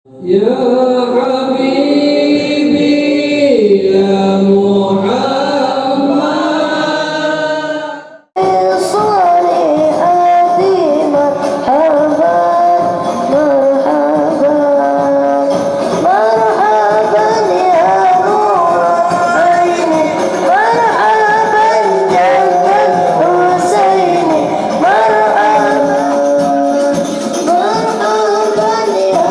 Ya Habibi ya Muhammad Salihati marhaban marhaban marhaban ya nur aini marhaban jannat husaini marhaban marhaban ya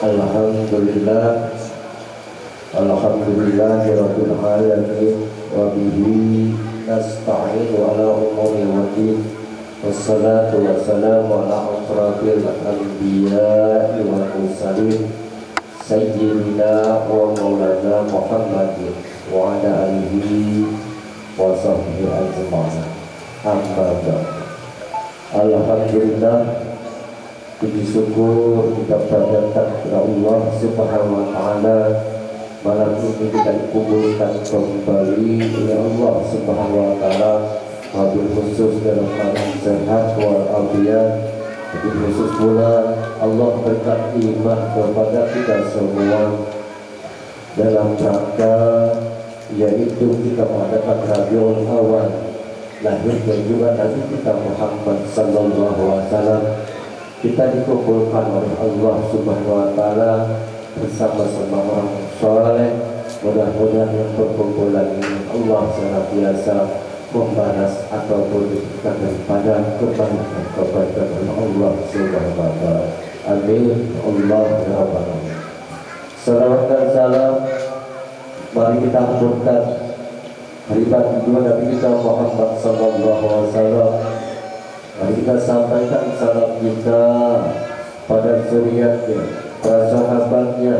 Alhamdulillah Alhamdulillahirabbil alamin wa bihi nasta'in ala umuri waddin wassalatu wassalamu ala asrafil anbiya'i wal mursalin sayyidina wa maulana Muhammadin wa ala alihi wa sahbihi ajma'in amma ba'd. Alhamdulillah, puji syukur kita panjatkan kepada Allah Subhanahu wa taala. Malam ini kita dikumpulkan kembali oleh Allah Subhanahu wa taala, wabil khusus dalam keadaan sehat wal afiat. Wabil khusus pula Allah berikan iman kepada kita semua dalam rangka yaitu kita mengadakan Rabiul Awal, lahir dan juga Nabi kita Muhammad sallallahu alaihi wasallam. Kita dikumpulkan oleh Allah Subhanahu wa taala bersama-sama orang soleh Mudah-mudahan yang perkumpulan ini Allah senantiasa membalas ataupun diberikan daripada kebaikan kepada Allah Subhanahu wa taala. Amin. Allah ya rabbal alamin. Salawat dan salam mari kita haturkan hadirat kedua Nabi kita Muhammad sallallahu alaihi wasallam. Mari kita sampaikan salam kita pada zuriatnya, para sahabatnya,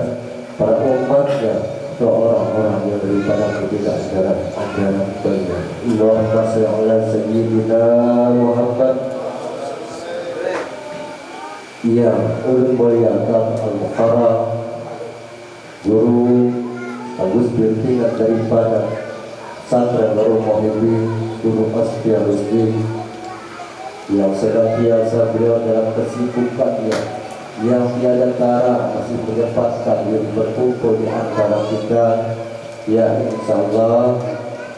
para umatnya, ke orang-orang yang daripada ketidaksedaran banyak. Allahumma shalli ala sayyidina Muhammad yang ulun muliakan al-mukarram Guru Agus Bintingan daripada Santren Darul Muhibin Guru Astia Rusdi yang senantiasa beliau dalam kesibukannya yang tiada tara masih menyempatkan diri berkumpul di antara kita. Ya insyaallah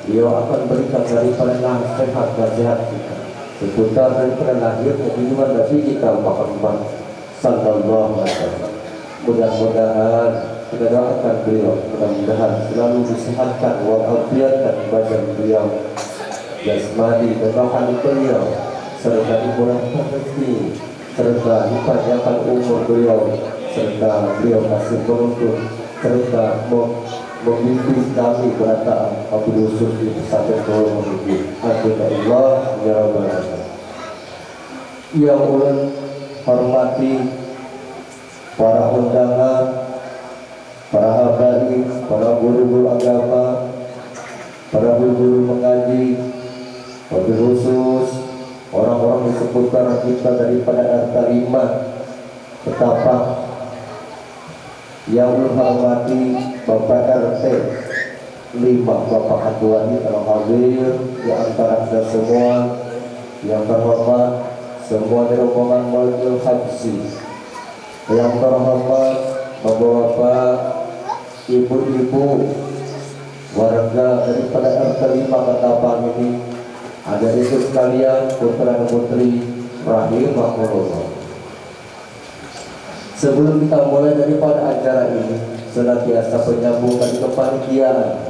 beliau akan berikan daripada nasihat-nasihat kita seputar daripada lahirnya kehidupan Nabi kita Muhammad sallallahu alaihi wasallam. Mudah-mudahan kita doakan beliau, mudah-mudahan selalu disehatkan walafiatkan badan beliau, jasmani dan rohani beliau, serta dimurahkan rezeki, serta dipanjangkan umur beliau, serta beliau kasih penuntun, serta memimpin kami berataan Abdul Sufi sampai ke Muhyiddin. Amin Allah ya rabbal alamin. Yang ulun hormati para undangan, para habaib, para guru-guru agama, para guru mengaji, wabil khusus orang-orang di seputar kita daripada RT 5 Ketapang. Yang menghormati Bapak RT 5 Bapak Adwani kalau hadir di antara kita semua, yang terhormat semua dari rombongan Maulidul Habsi, yang terhormat bapak-bapak, ibu-ibu, warga daripada RT 5 Ketapang ini, ada itu sekalian putra dan putri rahimahullah. Sebelum kita mulai daripada acara ini, senantiasa penyambungan kepanitiaan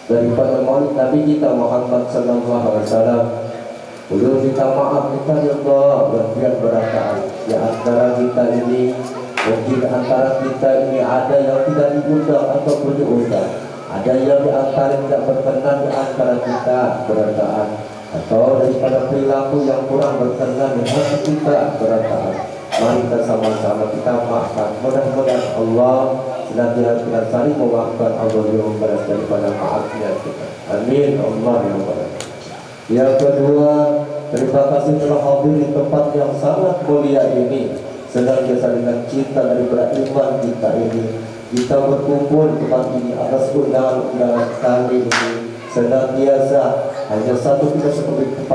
daripada Maulid Nabi kita Muhammad sallallahu alaihi wasallam. Ulun minta maaf kita ya Allah dan berataan di antara kita ini, mungkin antara kita ini ada yang tidak diundang ataupun diundang, ada yang di antara tidak berkenan di antara kita berataan, atau daripada perilaku yang kurang berkenan di hati kita berataan. Mari kita sama-sama kita maafkan. Mudah-mudahan Allah senantiasa kita saling memaafkan. Allah yang membalas daripada maafnya kita. Amin Allah ya rabbal alamin. Yang kedua, terima kasih telah hadir di tempat yang sangat mulia ini. Senantiasa dengan cinta daripada iman kita ini, kita berkumpul di tempat ini atas undangan-undangan kami ini. Senantiasa hanya satu kita seperti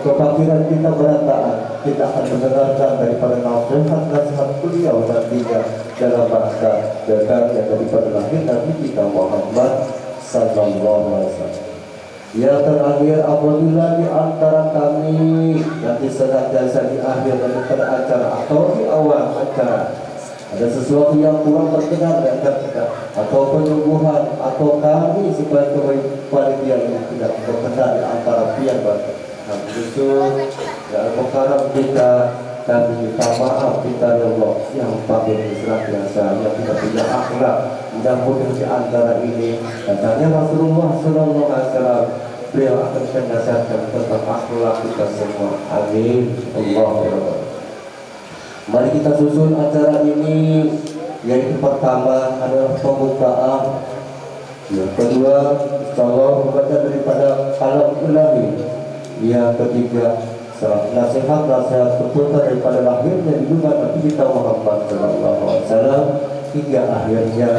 kepakiran kita berataan, kita akan mendengarkan daripada nasihat-nasihat beliau nantinya dalam rangka datangnya daripada lahir Nabi kita Muhammad sallallahu alaihi wasallam. Yang terakhir, apabila di antara kami nanti senantiasa di akhir daripada acara atau di awal acara ada sesuatu yang kurang berkenan dengan kita, atau penyembuhan, atau kami sebagai panitia yang tidak berkenan di antara pihak yang khusus dalam perkara kita, kami minta maaf kita ya Allah yang paling senantiasa yang tidak punya akhlak. Mudah-mudahan di antara ini datangnya Rasulullah sallallahu alaihi wasallam, beliau akan menasihatkan tentang akhlak kita semua. Amin Allah ya rabbal. Mari kita susun acara ini, yaitu pertama adalah pembukaan, yang kedua insyaallah membaca daripada kalam ilahi, yang ketiga nasihat-nasihat seputar daripada lahirnya junjungan Nabi kita Muhammad sallallahu alaihi wasallam, hingga akhirnya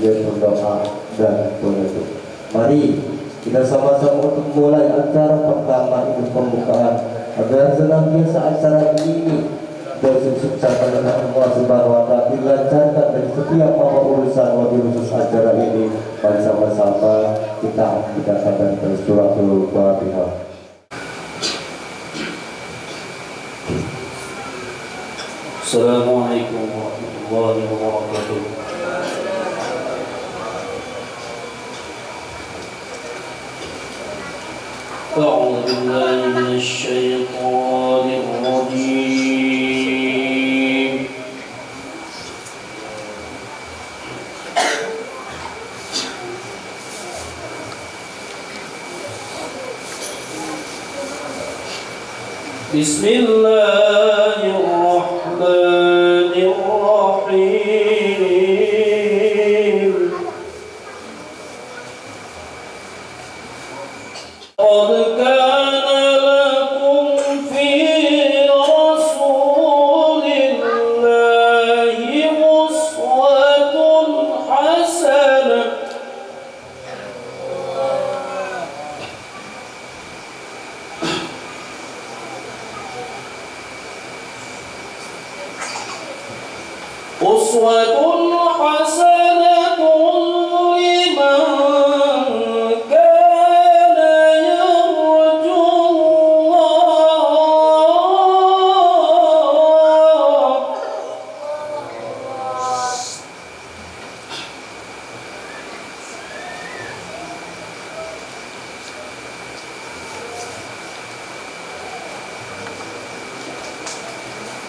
yaitu doa dan penutup. Mari kita sama-sama untuk mulai acara pertama ini, pembukaan, agar senantiasa acara ini bersukses dengan Allah Subhanahu wa taala, dilancarkan dari setiap apa urusan wabil khusus acara ini. Mari sama-sama kita katakan suratul Fatihah. Assalamualaikum warahmatullahi wabarakatuh. أعوذ بالله من الشيطان الرجيم بسم الله الرحمن الرحيم قد كان لكم في رسول الله أسوة حسنة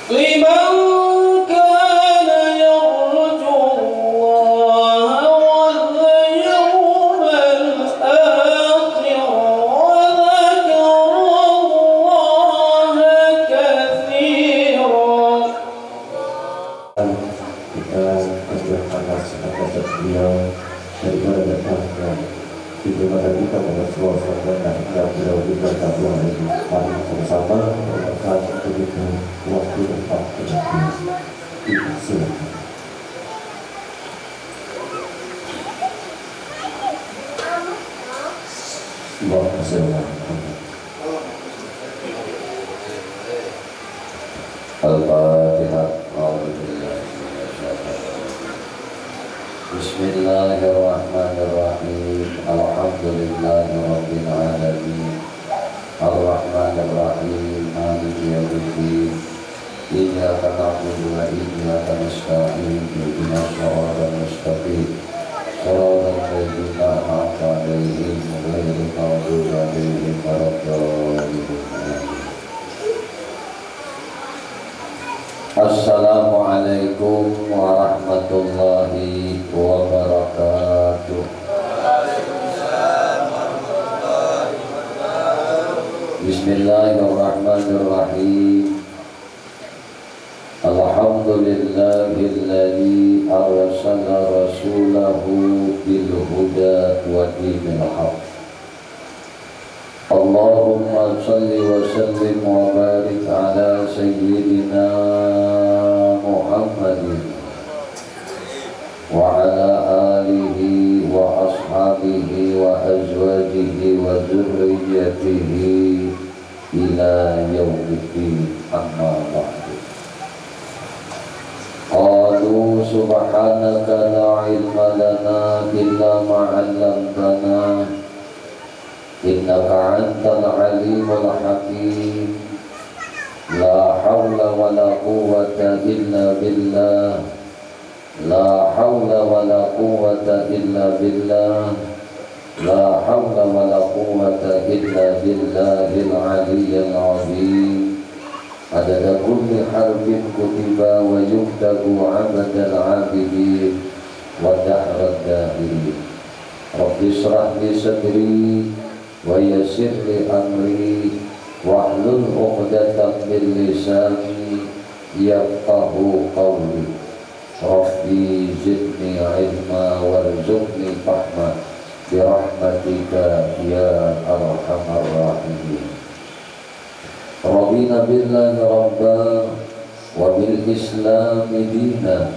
لمن كان يرجو الله واليوم الآخر وذكر الله كثيرا. Kita mengucapkan atas beliau daripada datangnya itu pada kita pada sebuah dan beliau juga tabung itu kami bersama melakukan untuk itu waktu tempat kita silakan. Al-Fatihah. Bismillahirrahmanirrahim. Alhamdulillahirabbil alamin. Ar-Rahmanir-Rahim. Maliki yaumiddin. Iyyaka na'budu wa iyyaka nasta'in. Ihdinas siratal mustaqim. Shiratal ladzina an'amta 'alaihim ghairil maghdubi 'alaihim waladdallin. Assalamualaikum warahmatullahi wabarakatuh. Bismillahirrahmanirrahim. Alhamdulillahilladzi arsala rasulahu bil huda wa dinil haqq. Allahumma salli wa sallim wa barik ala sayyidina Muhammadin wa ala alihi wa ashabihi wa azwajihi wa dzurriyyatihi ila yaumiddin, amma ba'du. Qalu subhanaka la ilma lana illa ma 'allamtana innaka antal alimul hakim. La hawla wa la quwwata illa billah. La hawla wa la quwwata illa billah. La hawla wa la quwwata illa billahil aliyyil azim. Adada kulli harfin kutiba wa yuktabu 'abdal 'abidin wa dahrad dahirin. Rabbi shrah li sadri wa yassir li amri wahlul 'uqdatam min lisani yafqahu qawli. Rabbi zidni ilma warzuqni fahma bi rahmatika ya arhamar rahimin. Rabbina billahi rabba wa bil islami dina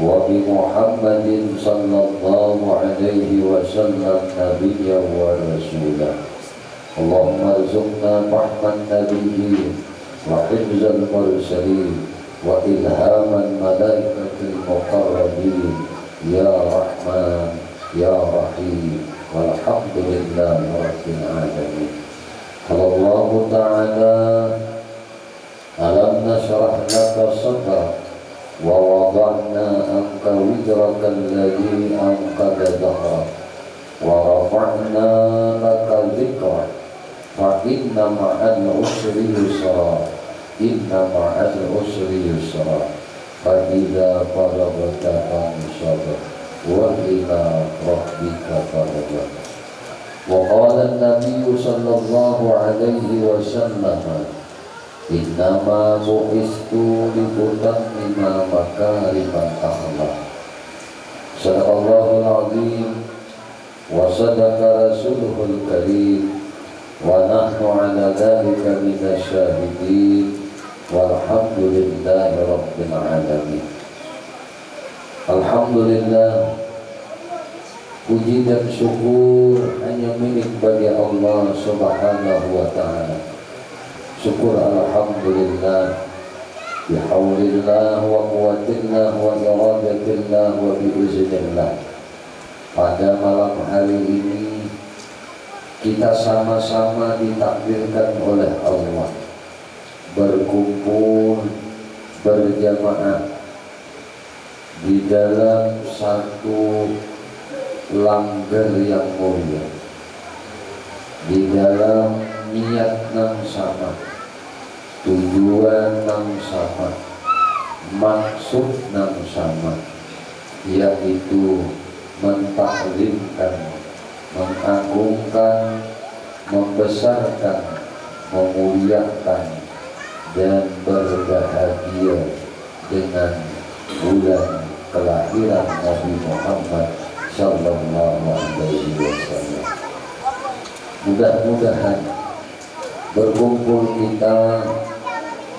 wa bi Muhammadin sallallahu alaihi wasallam nabiyyan wa rasulah. Allahumma arzuqna fahman nabiyyin wa hifzal mursalin wa ilhaman malaikatil muqarrabin ya rahman ya rahim walhamdulillahi rabbil alamin. Allah ta'ala alam nashrah laka sadrak wa wada'na anka wizraka alladhi anqadha dhahrak wa rafa'na laka dhikrak fa inna ma'al usri yusra, inna ma'al usri yusra, fa idza faragta fansab wa ila rabbika farghab. Wa qala an-nabiy sallallahu alaihi wasallam, innama bu'istu li utammima makarimal akhlaq. Sadaqallahul azim wa sadaqa rasuluhul karim wa nahnu ala dhalika minasyahidin walhamdulillahi rabbil alamin. Alhamdulillah, puji dan syukur hanya milik bagi Allah subhanahu wa ta'ala. Syukur alhamdulillah, bihaulillah wa quwwatillah wa iradatillah wa biiznillah. Pada malam hari ini kita sama-sama ditakdirkan oleh Allah berkumpul berjamaah di dalam satu langgar yang mulia, di dalam niat yang sama, tujuan yang sama, maksud yang sama, yaitu mentaklimkan, mengagungkan, membesarkan, memuliakan, dan berbahagia dengan bulan kelahiran Nabi Muhammad sallallahu alaihi wasallam. Mudah-mudahan berkumpul kita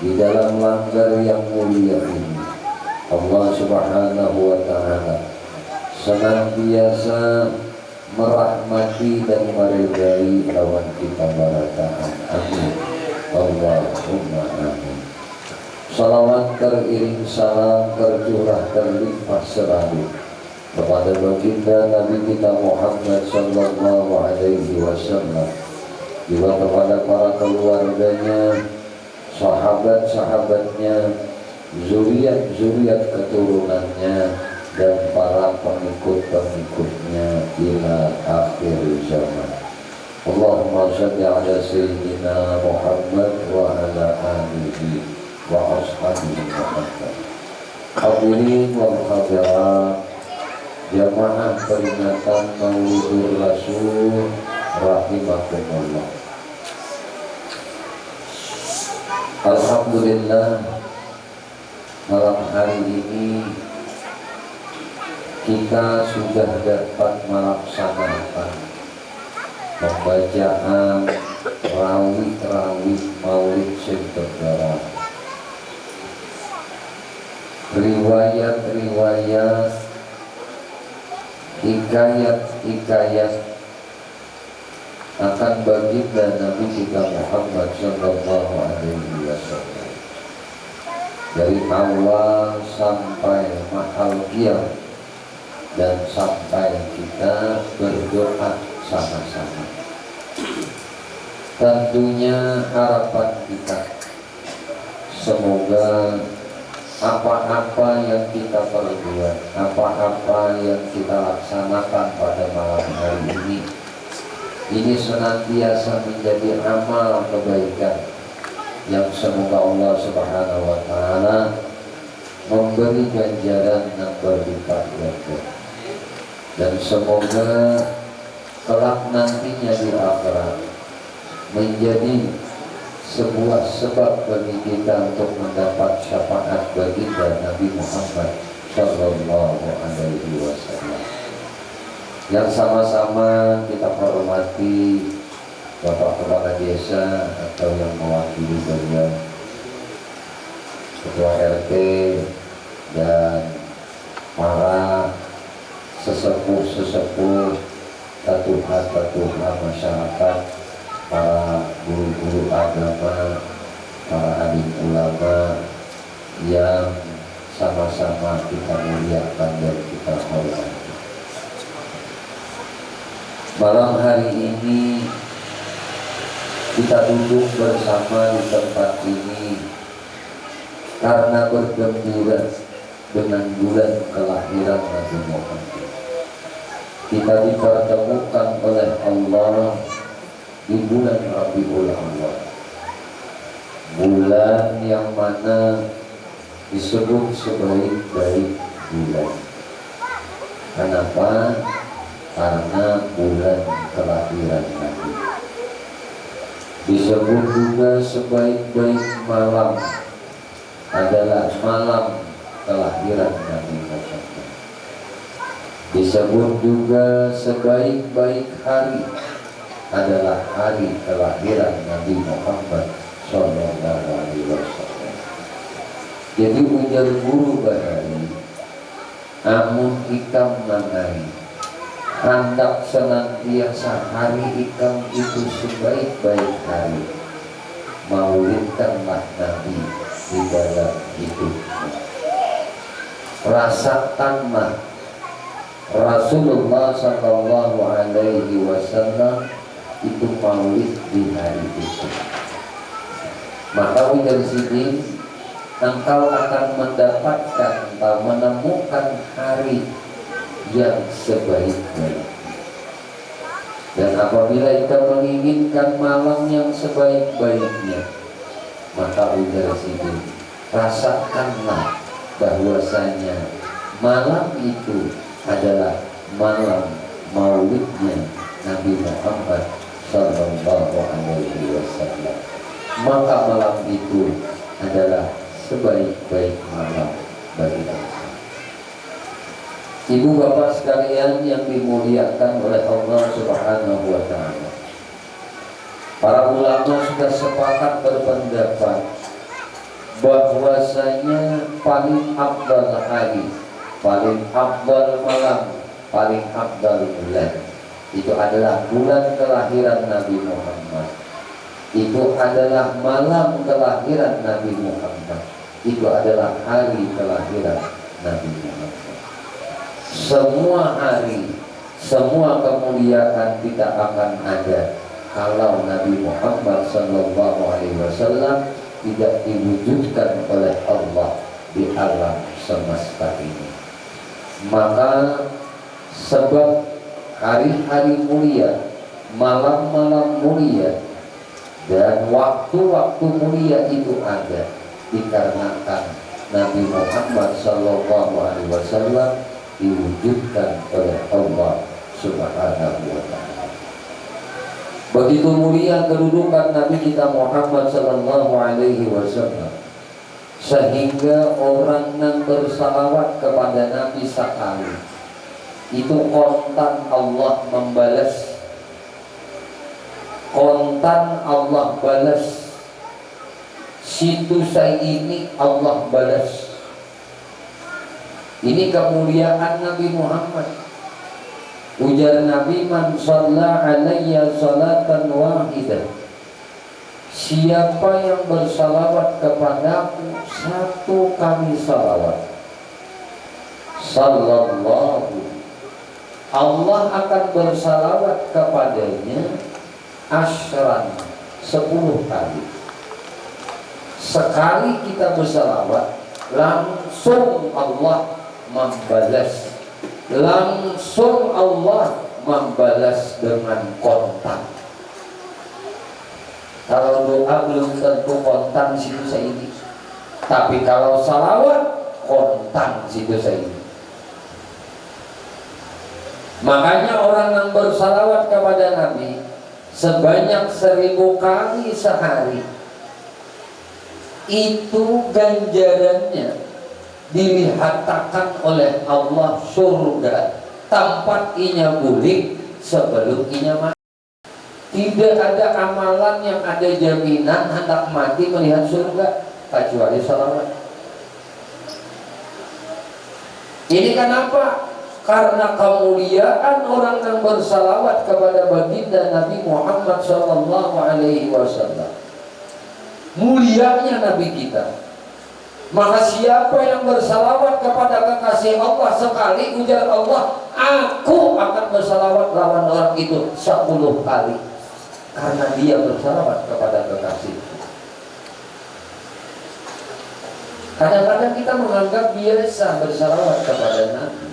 di dalam langgar yang mulia ini, Allah subhanahu wa ta'ala senantiasa merahmati dan meridai lawan kita barakaan. Amin. Allahumma amin. Salawat teriring salam tercurah terlimpah selalu kepada baginda Nabi kita Muhammad sallallahu alaihi wasallam, juga kepada para keluarganya, sahabat-sahabatnya, zuriat-zuriat keturunannya, dan para pengikut-pengikutnya ila akhir zaman. Allahumma shalli ala sayyidina Muhammad wa ala alihi wa ashabihi Muhammad. Hadirin wal hadirat, jamaah peringatan Maulidur Rasul rahimakumullah. Alhamdulillah, malam hari ini kita sudah dapat melaksanakan pembacaan rawih-rawih Maulid Sintegara, riwayat-riwayat, hikayat-hikayat akan baginda Nabi kita Muhammad sallallahu alaihi wasallam, dari awal sampai mahal kiamat, dan sampai kita berdoa sama-sama. Tentunya harapan kita semoga apa-apa yang kita perbuat, apa-apa yang kita laksanakan pada malam hari ini senantiasa menjadi amal kebaikan yang semoga Allah subhanahu wa ta'ala memberi ganjaran yang berlipat ganda, dan semoga kelak nantinya di akhirat menjadi sebuah sebab bagi kita untuk mendapat syafaat baginda Nabi Muhammad sallallahu alaihi wasallam. Yang sama-sama kita hormati Bapak Kepala Desa atau yang mewakili beliau, Ketua RT, dan para sesepuh-sesepuh, tatuha-tatuha masyarakat, para guru-guru agama, para alim ulama yang sama-sama kita muliakan dan kita hormati. Malam hari ini kita duduk bersama di tempat ini karena bergembira dengan bulan kelahiran Nabi Muhammad. Kita dipertemukan oleh Allah di bulan Rabiul bulan yang mana disebut sebaik-baik bulan. Kenapa? Karena bulan kelahiran Nabi. Disebut juga sebaik-baik malam adalah malam kelahiran Nabi Muhammad. Disebut juga sebaik-baik hari adalah hari kelahiran Nabi Muhammad Sallallahu Alaihi Wasallam. Jadi ujar guru bahari, amun ikam mangai hendak senantiasa hari ikam itu sebaik-baik hari, maulidkanlah Nabi di dalam hidupmu. Rasakanlah Rasulullah Sallallahu Alaihi Wasallam itu maulid di hari itu. Maka dari sini engkau akan mendapatkan atau menemukan hari yang sebaik-baik. Dan apabila kita menginginkan malam yang sebaik-baiknya, maka dari sini rasakanlah bahwasanya malam itu adalah malam maulidnya Nabi Muhammad Sallallahu Alaihi Wasallam. Maka malam itu adalah sebaik-baik malam bagi kita. Ibu bapak sekalian yang dimuliakan oleh Allah Subhanahu wa Ta'ala, para ulama sudah sepakat berpendapat bahwasanya paling afdal hari, paling afdal malam, paling afdal bulan itu adalah bulan kelahiran Nabi Muhammad. Itu adalah malam kelahiran Nabi Muhammad. Itu adalah hari kelahiran Nabi Muhammad. Semua hari, semua kemuliaan tidak akan ada kalau Nabi Muhammad Sallallahu Alaihi Wasallam tidak diwujudkan oleh Allah di alam semesta ini. Maka sebab hari-hari mulia, malam-malam mulia, dan waktu-waktu mulia itu ada dikarenakan Nabi Muhammad Sallallahu Alaihi Wasallam diwujudkan oleh Allah Subhanahu wa Ta'ala. Begitu mulia kedudukan Nabi kita Muhammad Sallallahu Alaihi Wasallam, sehingga orang yang bersalawat kepada Nabi sekali itu kontan Allah membalas, kontan Allah balas, situ saya ini Allah balas. Ini kemuliaan Nabi Muhammad. Ujar Nabi, man shalla alayya salatan wahidah, siapa yang bersalawat kepadaku satu kali salawat, sallallahu, Allah akan bersalawat kepadanya asyran, 10 kali. Sekali kita bersalawat, langsung Allah membalas, langsung Allah membalas dengan kontan. Kalau doa belum tentu kontan situ saya ini, tapi kalau salawat kontan situ saya ini. Makanya orang yang bersalawat kepada Nabi sebanyak 1000 kali sehari, itu ganjarannya dilihatkan oleh Allah surga, tempat inya bulik sebelum inya mati. Tidak ada amalan yang ada jaminan hendak mati melihat surga kecuali salawat. Ini kenapa? Karena kemuliaan orang yang bersalawat kepada baginda Nabi Muhammad Sallallahu Alaihi Wasallam, mulianya Nabi kita. Maka siapa yang bersalawat kepada kekasih Allah sekali, ujar Allah, aku akan bersalawat lawan orang itu 10 kali, karena dia bersalawat kepada kekasih. Kadang-kadang kita menganggap biasa bersalawat kepada Nabi.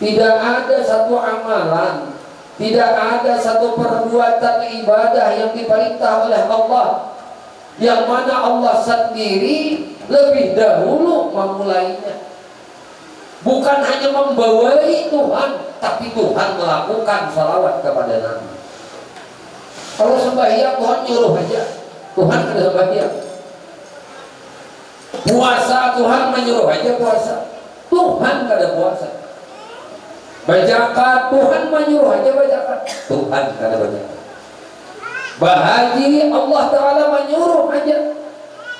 Tidak ada satu amalan, tidak ada satu perbuatan ibadah yang diperintah oleh Allah yang mana Allah sendiri lebih dahulu memulainya. Bukan hanya membawai Tuhan, tapi Tuhan melakukan salawat kepada Nabi. Kalau sembahyang Tuhan nyuruh aja, Tuhan ada sembahyang. Puasa Tuhan menyuruh aja puasa, Tuhan ada puasa. Bajakan Tuhan menyuruh aja bajakan, Tuhan ada bajakan. Bahaji Allah Ta'ala menyuruh aja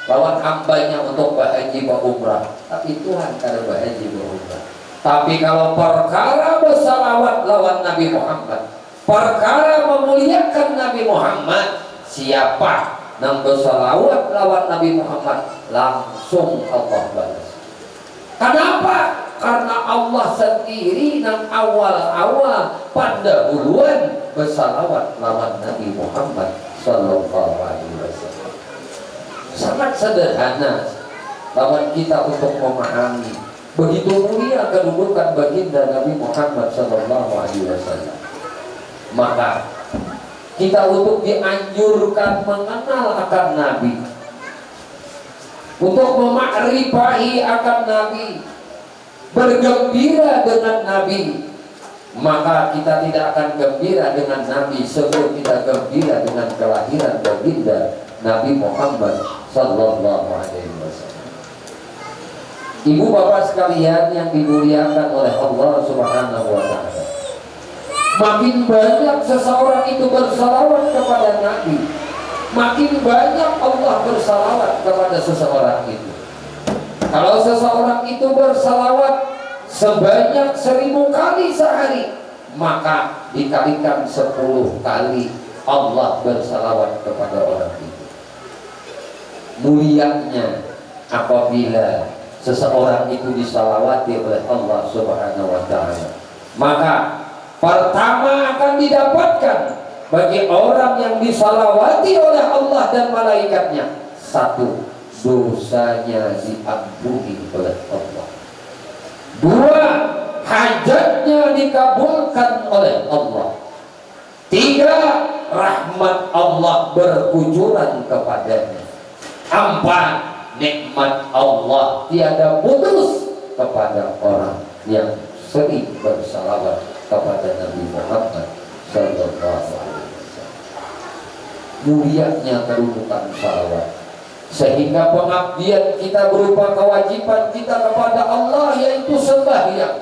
lawan hambanya untuk bahaji berumrah, tapi Tuhan kada bahaji berumrah. Tapi kalau perkara bersalawat lawan Nabi Muhammad, perkara memuliakan Nabi Muhammad, siapa yang bersalawat lawan Nabi Muhammad langsung Allah balas. Kenapa? Karena Allah sendiri yang awal-awal pendahuluan bersalawat lawan Nabi Muhammad Sallallahu Alaihi Wasallam. Sangat sederhana lawan kita untuk memahami begitu mulia kedudukan baginda Nabi Muhammad Sallallahu Alaihi Wasallam. Maka kita untuk dianjurkan mengenal akan Nabi, untuk memakrifahi akan Nabi, bergembira dengan Nabi. Maka kita tidak akan gembira dengan Nabi sebelum kita gembira dengan kelahiran baginda Nabi Muhammad Sallallahu Alaihi Wasallam. Ibu bapak sekalian yang dimuliakan oleh Allah Subhanahu Wa Taala, makin banyak seseorang itu bersalawat kepada Nabi, makin banyak Allah bersalawat kepada seseorang itu. Kalau seseorang itu bersalawat sebanyak 1000 kali sehari, maka dikalikan 10 kali Allah bersalawat kepada orang itu. Mulianya apabila seseorang itu disalawati oleh Allah Subhanahu Wa Taala, maka pertama akan didapatkan bagi orang yang disalawati oleh Allah dan malaikatnya, satu, dosanya diampuni oleh Allah. Dua, hajatnya dikabulkan oleh Allah. Tiga, rahmat Allah berkucuran kepadanya. Empat, nikmat Allah tiada putus kepada orang yang sering bersalawat kepada Nabi Muhammad Sallallahu Alaihi Wasallam. Mulianya kedudukan salawat, sehingga pengabdian kita berupa kewajiban kita kepada Allah, yaitu sembahyang,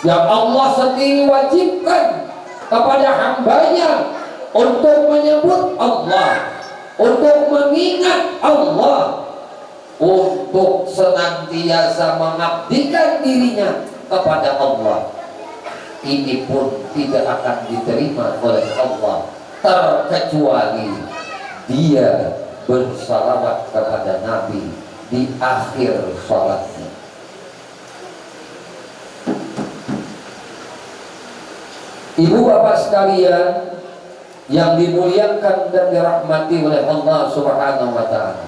yang Allah sendiri wajibkan kepada hambanya untuk menyebut Allah, untuk mengingat Allah, untuk senantiasa mengabdikan dirinya kepada Allah. Ini pun tidak akan diterima oleh Allah terkecuali dia bersalawat kepada Nabi di akhir salatnya. Ibu bapak sekalian yang dimuliakan dan dirahmati oleh Allah Subhanahu Wa Taala,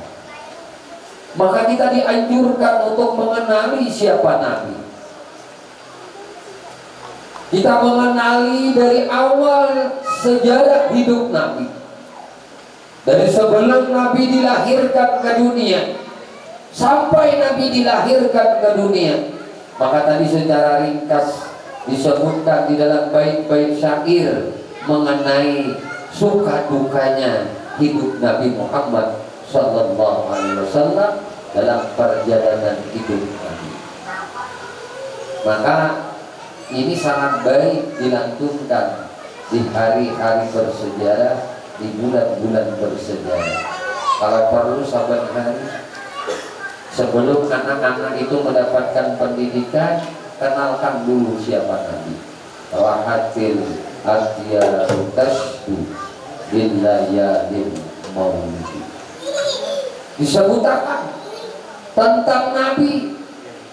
maka kita dianjurkan untuk mengenali siapa Nabi. Kita mengenali dari awal sejarah hidup Nabi, dari sebelum Nabi dilahirkan ke dunia sampai Nabi dilahirkan ke dunia. Maka tadi secara ringkas disebutkan di dalam bait-bait syair mengenai suka dukanya hidup Nabi Muhammad Sallallahu Alaihi Wasallam dalam perjalanan hidup Nabi. Maka ini sangat baik dilantunkan di hari-hari bersejarah, di bulan-bulan bersejarah. Kalau perlu sahabat hari, sebelum anak-anak itu mendapatkan pendidikan, kenalkan dulu siapa Nabi. Rahatil atyaru tasdu billayalil maulidi. Disebutkan tentang Nabi,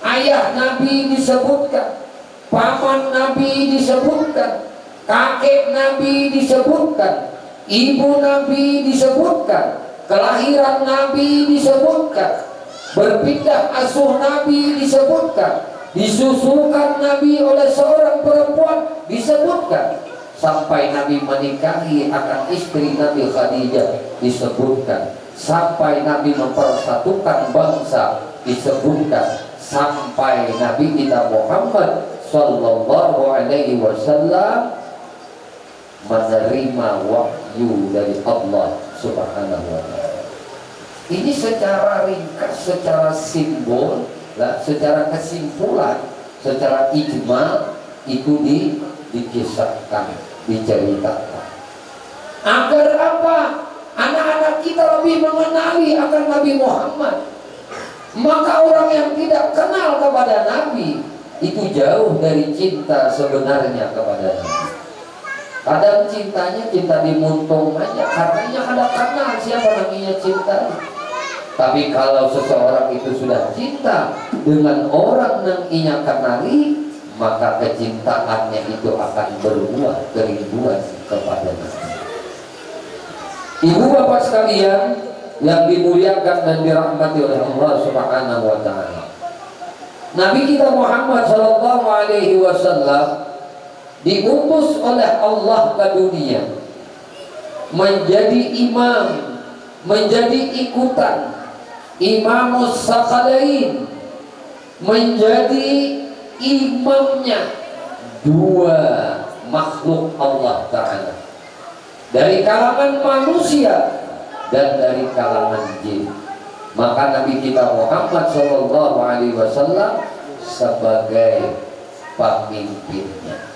ayah Nabi disebutkan, paman Nabi disebutkan, kakek Nabi disebutkan, ibu Nabi disebutkan, kelahiran Nabi disebutkan, berpindah asuh Nabi disebutkan, disusukan Nabi oleh seorang perempuan disebutkan, sampai Nabi menikahi akan istri Nabi Khadijah disebutkan, sampai Nabi mempersatukan bangsa, disebutkan sampai Nabi kita Muhammad sallallahu alaihi wasallam menerima wahyu dari Allah Subhanahu wa taala. Ini secara ringkas, secara simbol, secara kesimpulan, secara ijma itu dikisahkan, diceritakan. Agar apa? Anak-anak kita lebih mengenali akan Nabi Muhammad. Maka orang yang tidak kenal kepada Nabi itu jauh dari cinta sebenarnya kepada Nabi. Kadang cintanya cinta dimuntung aja, katanya kada kenal siapa namanya cinta. Tapi kalau seseorang itu sudah cinta dengan orang yang ia kenali, maka kecintaannya itu akan berbuah kerinduan kepada Nabi. Ibu bapak sekalian yang dimuliakan dan dirahmati oleh Allah Subhanahu wa taala. Nabi kita Muhammad sallallahu alaihi wasallam diutus oleh Allah ke dunia menjadi imam, menjadi ikutan imamus sakalain, menjadi imamnya dua makhluk Allah Ta'ala, dari kalangan manusia dan dari kalangan jin. Maka Nabi kita Muhammad sallallahu alaihi wasallam sebagai pemimpinnya.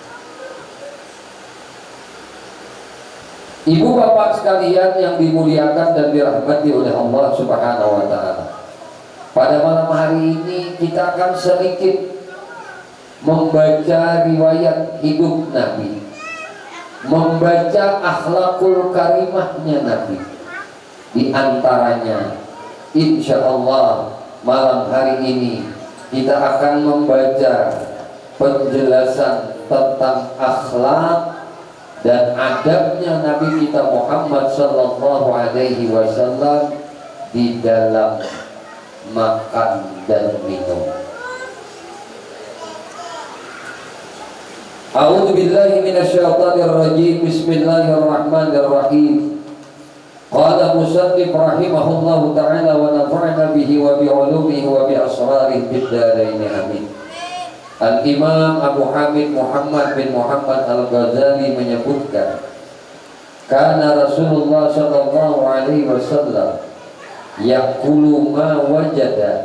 Ibu bapak sekalian yang dimuliakan dan dirahmati oleh Allah Subhanahu wa taala. Pada malam hari ini kita akan sedikit membaca riwayat hidup Nabi, membaca akhlakul karimahnya Nabi. Di antaranya insya Allah malam hari ini kita akan membaca penjelasan tentang akhlak dan adabnya Nabi kita Muhammad sallallahu alaihi wasallam di dalam makan dan minum. A'udzu billahi minasyaitonir rajim. Bismillahirrahmanirrahim. Qala musannif rahimahullahu ta'ala wa nafa'na bihi wa bi 'ulumihi wa bi asrarihi fid dharain amin. Al-Imam Abu Hamid Muhammad bin Muhammad Al-Ghazali menyebutkan, karena Rasulullah sallallahu alaihi wasallam yaqulu ma wajada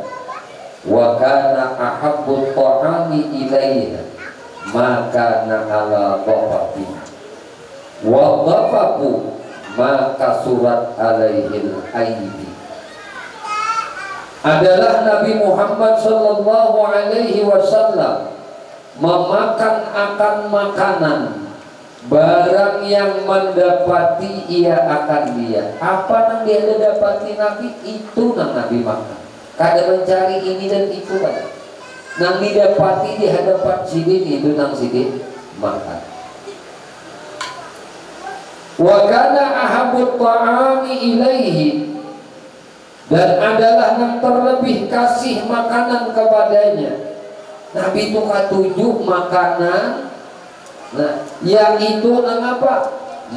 wa kana ahabbu ta'ami ilaihi ma kana ala dhafati wa dhafaku ma kasurat alaihil aidi. Adalah Nabi Muhammad sallallahu alaihi wasallam memakan akan makanan barang yang mendapati ia akan dia. Apa yang dia dapati Nabi itu nang Nabi makan. Kada mencari ini dan itu kan. Nang didapati di hadapan sidin itu nang sidin makan. Wa kana ahabut ta'ami ilaihi, dan adalah yang terlebih kasih makanan kepadanya. Nabi itu katujuh makanan, nah, yang itu nang apa?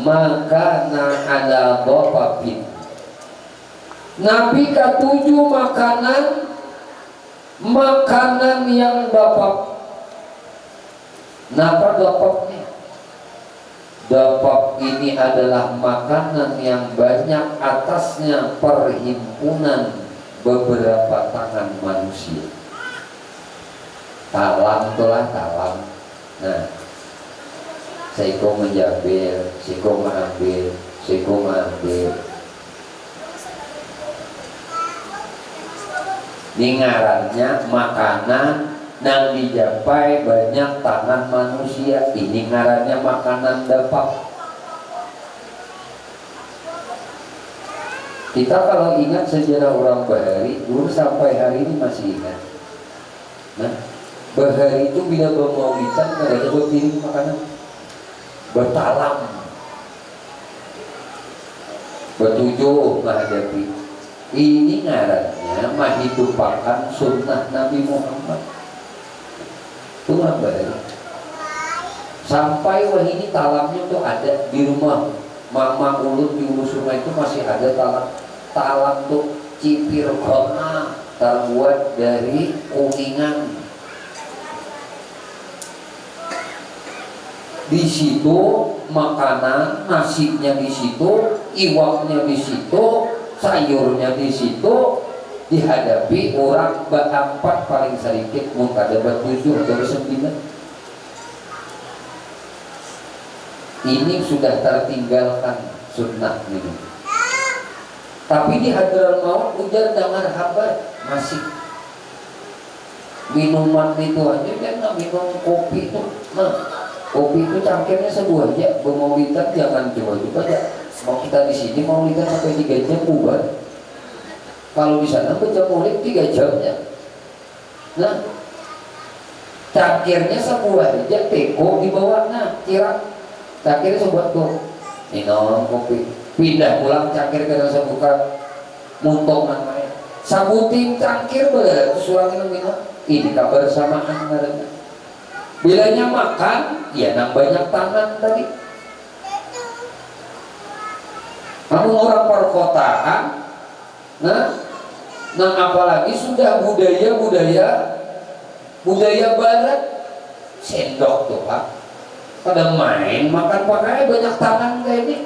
Makanan ada dhafafin. Nabi katujuh makanan yang dhafaf. Napa dhafafnya? Dhafaf ini adalah makanan yang banyak atasnya perhimpunan beberapa tangan manusia. Talam itulah talam. Nah, seiko menjambil, seiko mengambil, seiko mengambil. Ini ngarannya makanan nang dijapai banyak tangan manusia. Ini ngarannya makanan dhafaf. Kita kalau ingat sejarah orang Bahari dulu sampai hari ini masih ingat. Nah, Bahari itu bila bermaulidan kada ada berpiring makanan, bertalam, bertujuh menghadapi. Ini ngarannya menghidupakan sunnah Nabi Muhammad. Tuhan Bahari. Sampai wah ini talamnya tuh ada di rumah Mama Ulun di Ulu Sungai itu masih ada talam. talam tuh cipir kona terbuat dari kuningan. Di situ makanan, nasinya di situ, iwaknya di situ, sayurnya di situ, dihadapi orang berempat paling sedikit muka dapat 7 atau 9. Ini sudah tertinggalkan sunnah ini. Tapi di Hadraul Maut ujar dengar kabar masih minuman itu aja dia nggak minum kopi itu. Nah, kopi itu cangkirnya sebuah aja. Bermaulidan jangan coba-coba aja. Mau kita di sini maulidan sampai 3 jam bubar. Kalau di sana baca maulid 3 jamnya. Nah, cangkirnya sebuah aja, teko di bawah, nah kira cangkirnya sebuah tuh minum kopi, pindah pulang cangkir ke dalam buka muntung namanya sabutin cangkir bener sulang minum. Ini kebersamaan mereka. Bilanya makan, ya nang banyak tangan tadi. Namun orang perkotaan, nah apalagi sudah budaya barat, sendok tuh Pak. Pada main makan pakai banyak tangan kayak ini,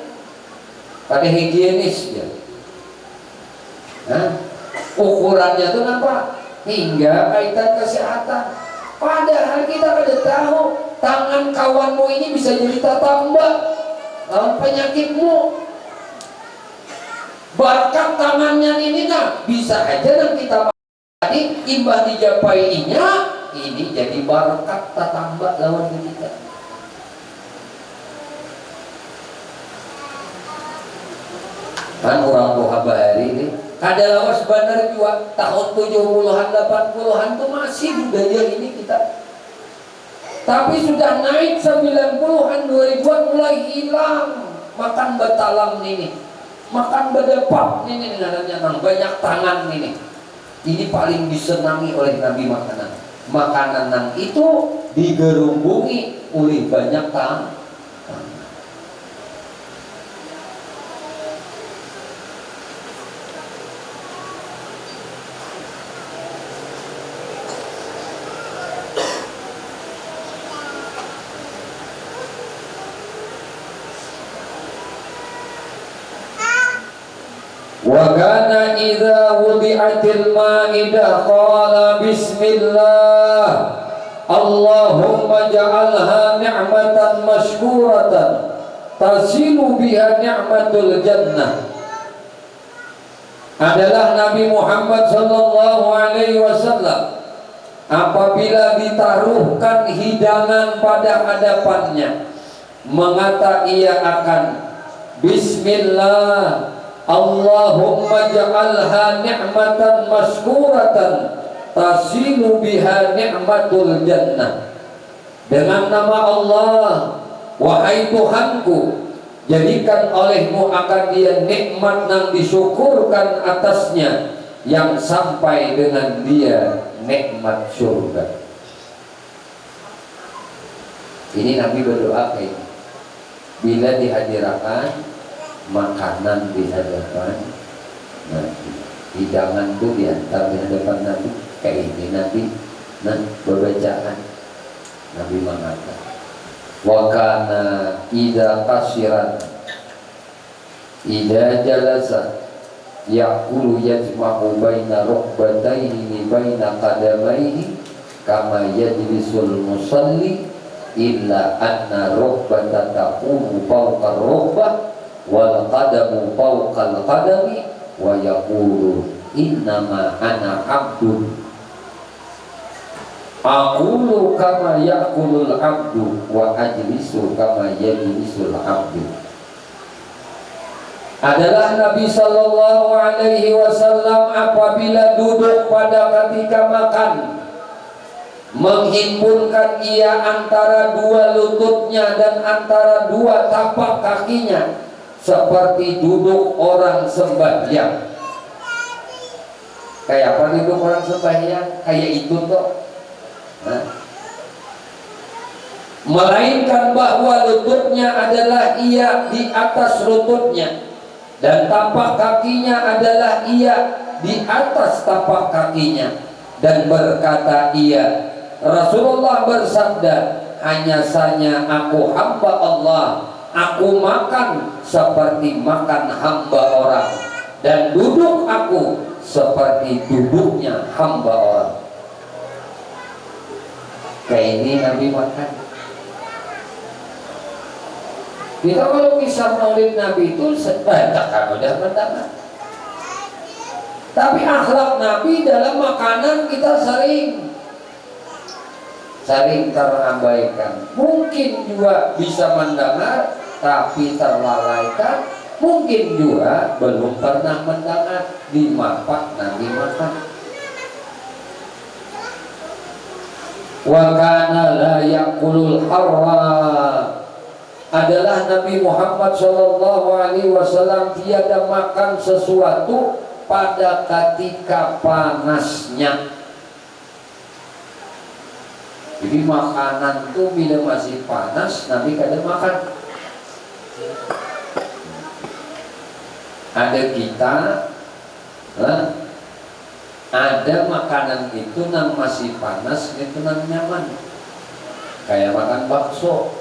pada higienis ya. Nah, ukurannya tuh apa? Hingga kaitan kesehatan. Padahal kita kada tahu tangan kawanmu ini bisa jadi tambah penyakitmu. Berkat tangannya ini nah bisa aja dan kita tadi imbah dijapainya ini jadi berkat tambah lawan kita. Kan orang tua bahari ini kada lawas benar juga tahun 70-an 80-an tuh masih budaya ini kita. Tapi sudah naik 90-an 2000-an mulai hilang makan batalam ini. Makan bedepak ini dengan banyak tangan ini. Ini paling disenangi oleh Nabi makanan. Makanan yang itu digerumbungi oleh banyak tangan. Wa kana idza wudi'atil ma'idah qala bismillah Allahumma ja'alha ni'matan mashkuratan tasilu biha ni'matul jannah. Adalah Nabi Muhammad sallallahu alaihi wasallam apabila ditaruhkan hidangan pada hadapannya mengata ia akan bismillah Allahumma ja'alha ni'matan mashkuratan tasilu biha ni'matul jannah. Dengan nama Allah, wahai Tuhanku, jadikan olehmu akan dia nikmat yang disyukurkan atasnya yang sampai dengan dia nikmat surga. Ini Nabi berdoa kayak bila dihadirkan makanan di hadapan Nabi, hidangan itu diantar di hadapan Nabi kayak ini Nabi. Nah, berbacaan Nabi mengatakan wa kana idza qasiran idza jalasa yaqulu yajma'u baina rukbatayhi baina qadamaihi kama yajlisul musalli illa anna rukbata taqumu fawqa rukbah wal qadamu fawqal qadami wa yaqulu innama ana abdun aqulu kama yaqulul abdu wa ajlisu kama yajlisul abdu. Adalah Nabi sallallahu alaihi wasallam apabila duduk pada ketika makan menghimpunkan ia antara dua lututnya dan antara dua tapak kakinya seperti duduk orang sembahyang. Kayak apa duduk orang sembahyang? Kayak itu toh. Melainkan bahwa lututnya adalah ia di atas lututnya dan tapak kakinya adalah ia di atas tapak kakinya. Dan berkata ia, Rasulullah bersabda, hanya saja aku hamba Allah, aku makan seperti makan hamba orang, dan duduk aku seperti duduknya hamba orang. Kayak ini Nabi makan. Kita kalau kisah maulid Nabi itu sebentar udah mendengar. Tapi akhlak Nabi dalam makanan kita sering terabaikan. Mungkin juga bisa mendengar tapi terlalaikan. Mungkin juga belum pernah mendengar di mapak Nabi makan. Wa kana la yaqulul harra, adalah Nabi Muhammad SAW tiada makan sesuatu pada ketika panasnya. Jadi makanan itu bila masih panas Nabi kadang makan. Ada kita ada makanan itu yang masih panas itu yang nyaman, kayak makan bakso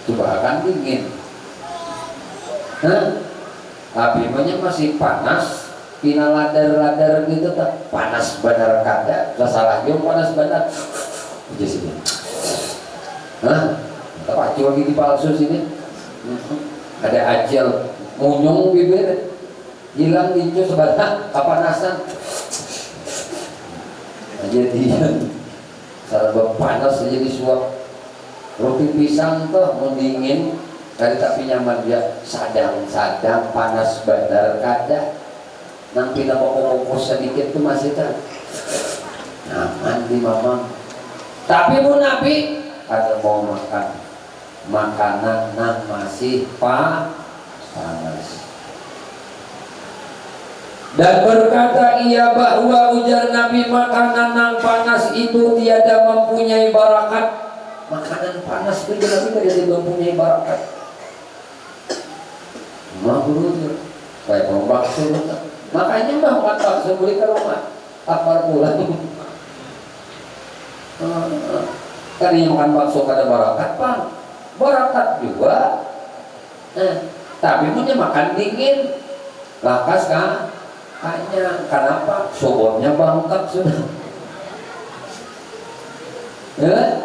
coba akan dingin, tapi masih panas, pina ladar gitu tak panas benar kada, salah jauh panas benar, aja sini, tak lagi di palsu sini, ada acil munyung bibir, hilang tinju sebatang kepanasan, jadi salah panas jadi suap. Roti pisang tuh mendingin kali tapi nyaman dia sadang panas badar kada nanti nama kokos sedikit tuh masih tak nyaman di mamang. Tapi bu Nabi ada mau makan makanan yang masih panas. Dan berkata ia bahwa ujar Nabi, makanan yang panas itu tiada mempunyai barakat. Makanan panas itu Nabi tidak mempunyai barakat. Maklum, saya mau bakso, makanya makan bakso beli ke rumah, tapar pulang. Tadi makan bakso kada barakat, Pak. Barakat juga. Tapi punya makan dingin, lakas kan? Hanya kenapa? Sobornya bangkak sudah. Ya?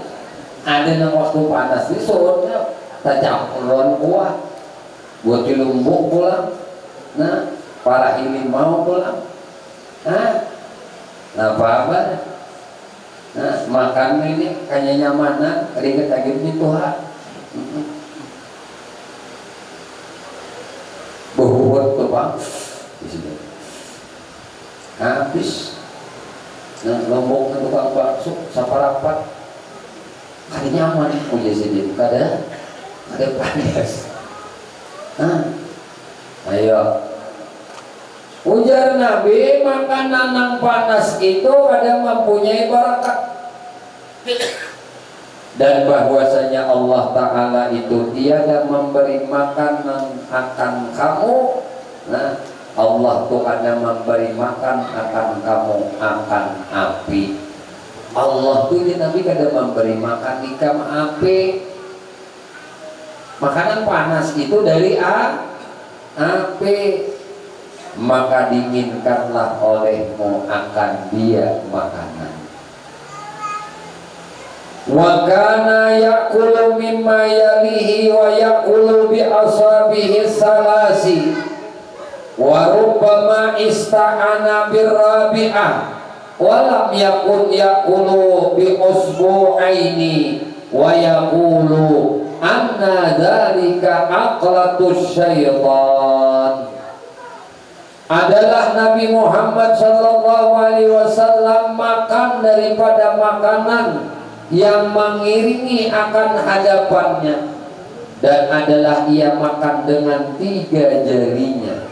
Ada yang waktu panas ini sobornya tercampuran kuat. Buat di Lumbuk pulang. Nah, para ini mau pulang. Nah, apa? Nah, makan ini kayaknya nyamanan, ringet lagi di Tuhan. Buat tuh Bang. Di sini. Habis. Nah, Lombok ke tukang bakso, saparapat. Kada nyaman, udah sini, kada panas. Ayo. Ujar Nabi, makanan yang panas itu kadang mempunyai barakat. Dan bahwasanya Allah Ta'ala itu tiada memberi makanan akan kamu. Nah, Allah tuh ada memberi makan akan kamu akan api. Allah tuh ini Nabi kada memberi makan ikan api. Makanan panas itu dari api. Maka dinginkanlah olehmu akan dia makanan. Wa kana yaqulu mimma yalihi wa yaqulu bi asabihi salasi wa rubbama ista'ana birrabi'ah wa lam yakun yaqulu bi usbu'aini wa yaqulu anna dzalika aqlatus syaitan. Adalah Nabi Muhammad sallallahu alaihi wasallam makan daripada makanan yang mengiringi akan hadapannya, dan adalah ia makan dengan 3 jarinya.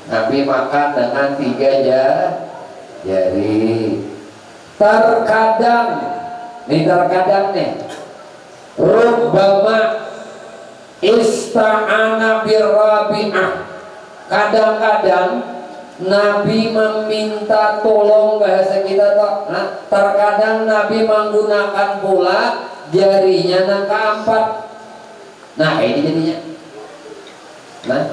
Nabi makan dengan 3 jari. Terkadang nih rubbama Ista'ana birrabi'ah. Kadang-kadang Nabi meminta tolong, bahasa kita toh. Nah, terkadang Nabi menggunakan pula jarinya yang keempat. Nah, ini jadinya. Nah,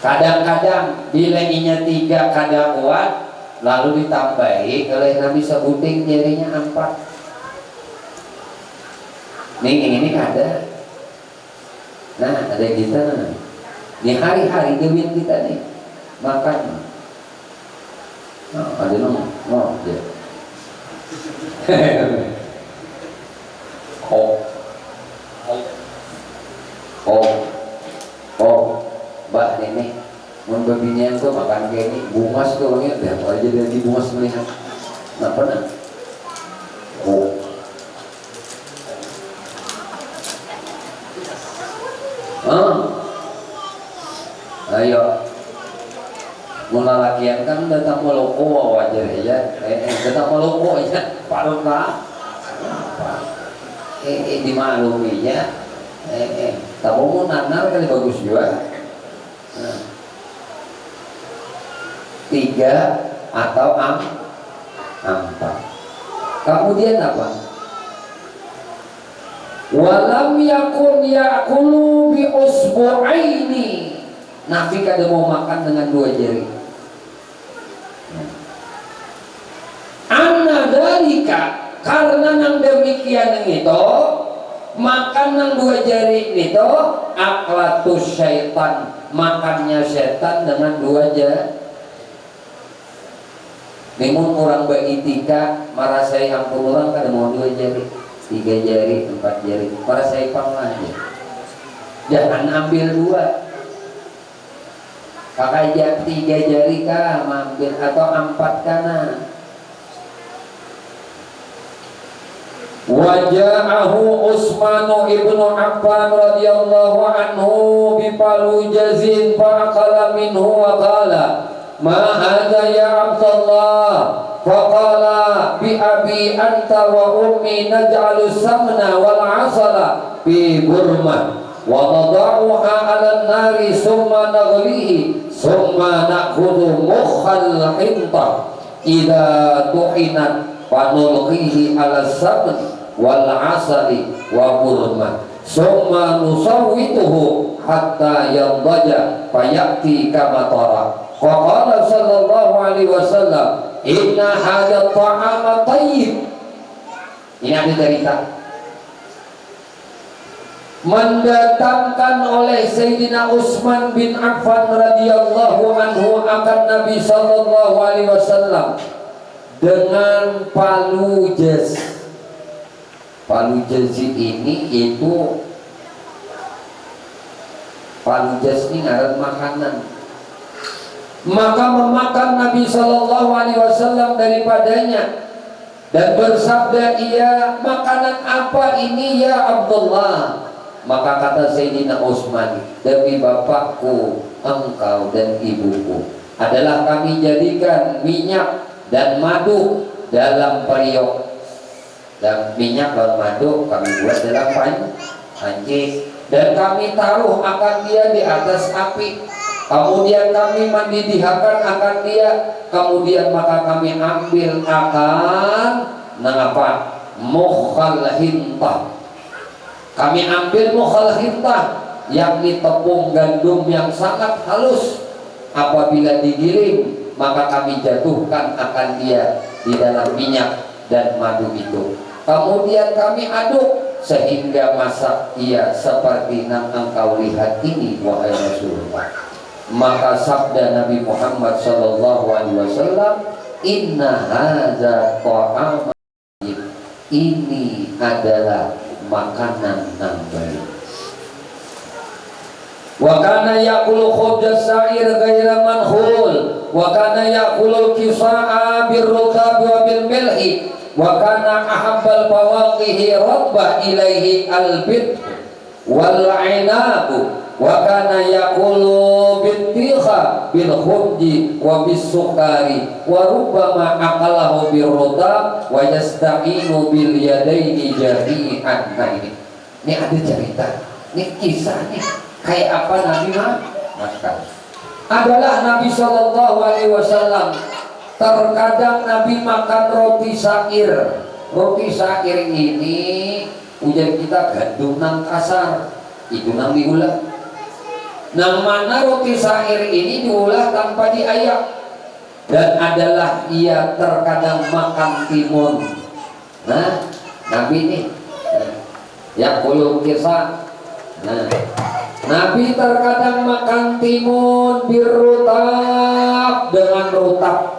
kadang-kadang bila inya 3 kada kuat, lalu ditambahi oleh Nabi sebuting jarinya 4. Ini ada. Nah, ada kita di hari-hari demi kita nih makan. Nah, ada no ya. Mbak ini mau babinya tuh makan kayak ini bungas tuh orangnya biar aja dia di bungas melihat. Nggak pernah. Ayo mula lakian kan datang meloko wajar ya datang meloko aja parut lah dimaklumi ya tapi mau nanar kali bagus juga. Nah, 3 atau 4. Kemudian apa? Walam yakun yakulu bi usbu'aini. Nabi kada mau makan dengan 2 jari. Anna dalika, karena yang demikian itu makan yang 2 jari itu aklatus syaitan, makannya setan dengan 2 jari. Namun orang beritika merasai ampun orang kada mau 2 jari, 3 jari, 4 jari, merasai aja. Jangan ambil 2. Kakak 3 jari kah mampir atau 4 kana. Waja'ahu Utsman ibnu Affan radhiyallahu anhu bi palujazin fa'akala minhu wa qala ma hadha ya Abdullah faqala bi abi anta wa ummi naj'alu samna wal 'asala bi burma wa nada'uha 'ala an-nari summa naghlihi summa na'khudhu mukhal hinta idza tuhinat fanulqihi 'ala samni wal 'asali wa burma summa nusawwituhu hatta yandaja fayati kama tara. Qala sallallahu alaihi wasallam inna hadha ta'ama tayyib. Ini ada cerita mendatangkan oleh Sayyidina Utsman bin Affan radhiyallahu anhu akan Nabi sallallahu alaihi wasallam dengan palujaz. Palujaz ini itu palujaz ini ngaran makanan. Maka memakan Nabi sallallahu alaihi wasallam daripadanya dan bersabda, ia makanan apa ini ya Abdullah? Maka kata Sayyidina Utsman, demi bapakku, engkau dan ibuku adalah kami jadikan minyak dan madu dalam periuk, dan minyak dan madu kami buat dalam panci dan kami taruh akan dia di atas api, kemudian kami mendidihkan akan dia, kemudian maka kami ambil akan mengapa mukhal hintah. Kami ambil mukhal hintah, yakni tepung gandum yang sangat halus. Apabila digiling, maka kami jatuhkan akan dia di dalam minyak dan madu itu. Kemudian kami aduk sehingga masak ia seperti yang engkau lihat ini, wahai Rasulullah. Maka sabda Nabi Muhammad sallallahu alaihi wasallam, inna hadza ta'am, ini adalah makanan yang baik. Wa kana yaqulu khubzas sa'ir ghaira manhul wa kana yaqulu kisa'a birrutab wa bil milhi wa kana ahabbal fawaqihi rabbah ilaihi albit wal 'inab wa kana yaqulu bittiha akalaha bil khubji wa bis sukari wa rubbama akalahu bir rotab wa yasta'inu bil yadaini jami'an. Nah ini ada cerita, ini kisahnya kayak apa Nabi makan. Adalah Nabi Shallallahu Alaihi Wasallam terkadang Nabi makan roti syair. Roti syair ini ujar kita gandum nang kasar, itu nang diulah. Nang mana roti syair ini diulah tanpa diayak. Dan adalah ia terkadang makan timun. Nah, Nabi ini yang belum kisah. Nah, Nabi terkadang makan timun birutab dengan rutab,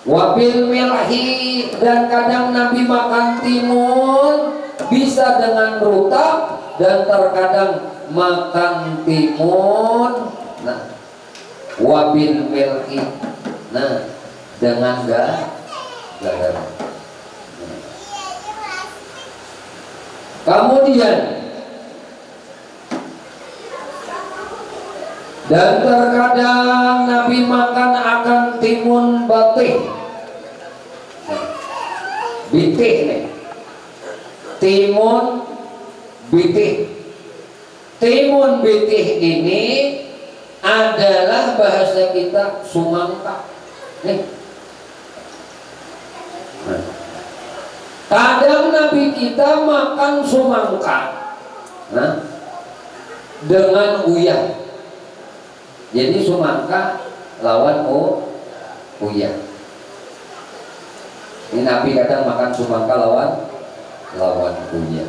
wabil milhi, dan kadang Nabi makan timun bisa dengan rutab, dan terkadang makan timun wabil milhi, dengan garam. Kemudian dan terkadang Nabi makan akan timun batih. Bitih nih. Timun bitih. Timun bitih ini adalah bahasa kita sumangka. Nih. Kadang Nabi kita makan sumangka dengan uyah. Jadi sumangka lawan uyah. Ini Nabi kadang makan sumangka lawan uyah.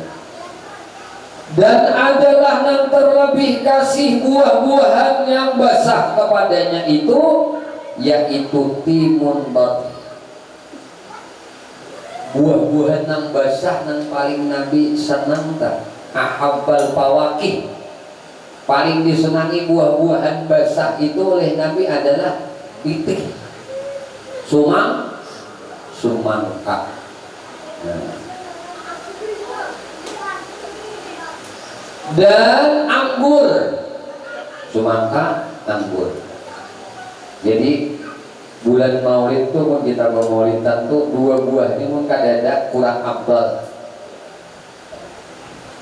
Dan adalah yang terlebih kasih buah-buahan yang basah kepadanya itu, yaitu timun batih. Buah-buahan yang basah yang paling Nabi senang tak? Ahabbal fawakih. Paling disenangi buah-buahan basah itu oleh Nabi adalah bitih, sumangka. Dan anggur, sumangka, anggur. Jadi bulan Maulid tuh kalau kita bermaulidan tuh dua buah ini pun kadada kurang abdal.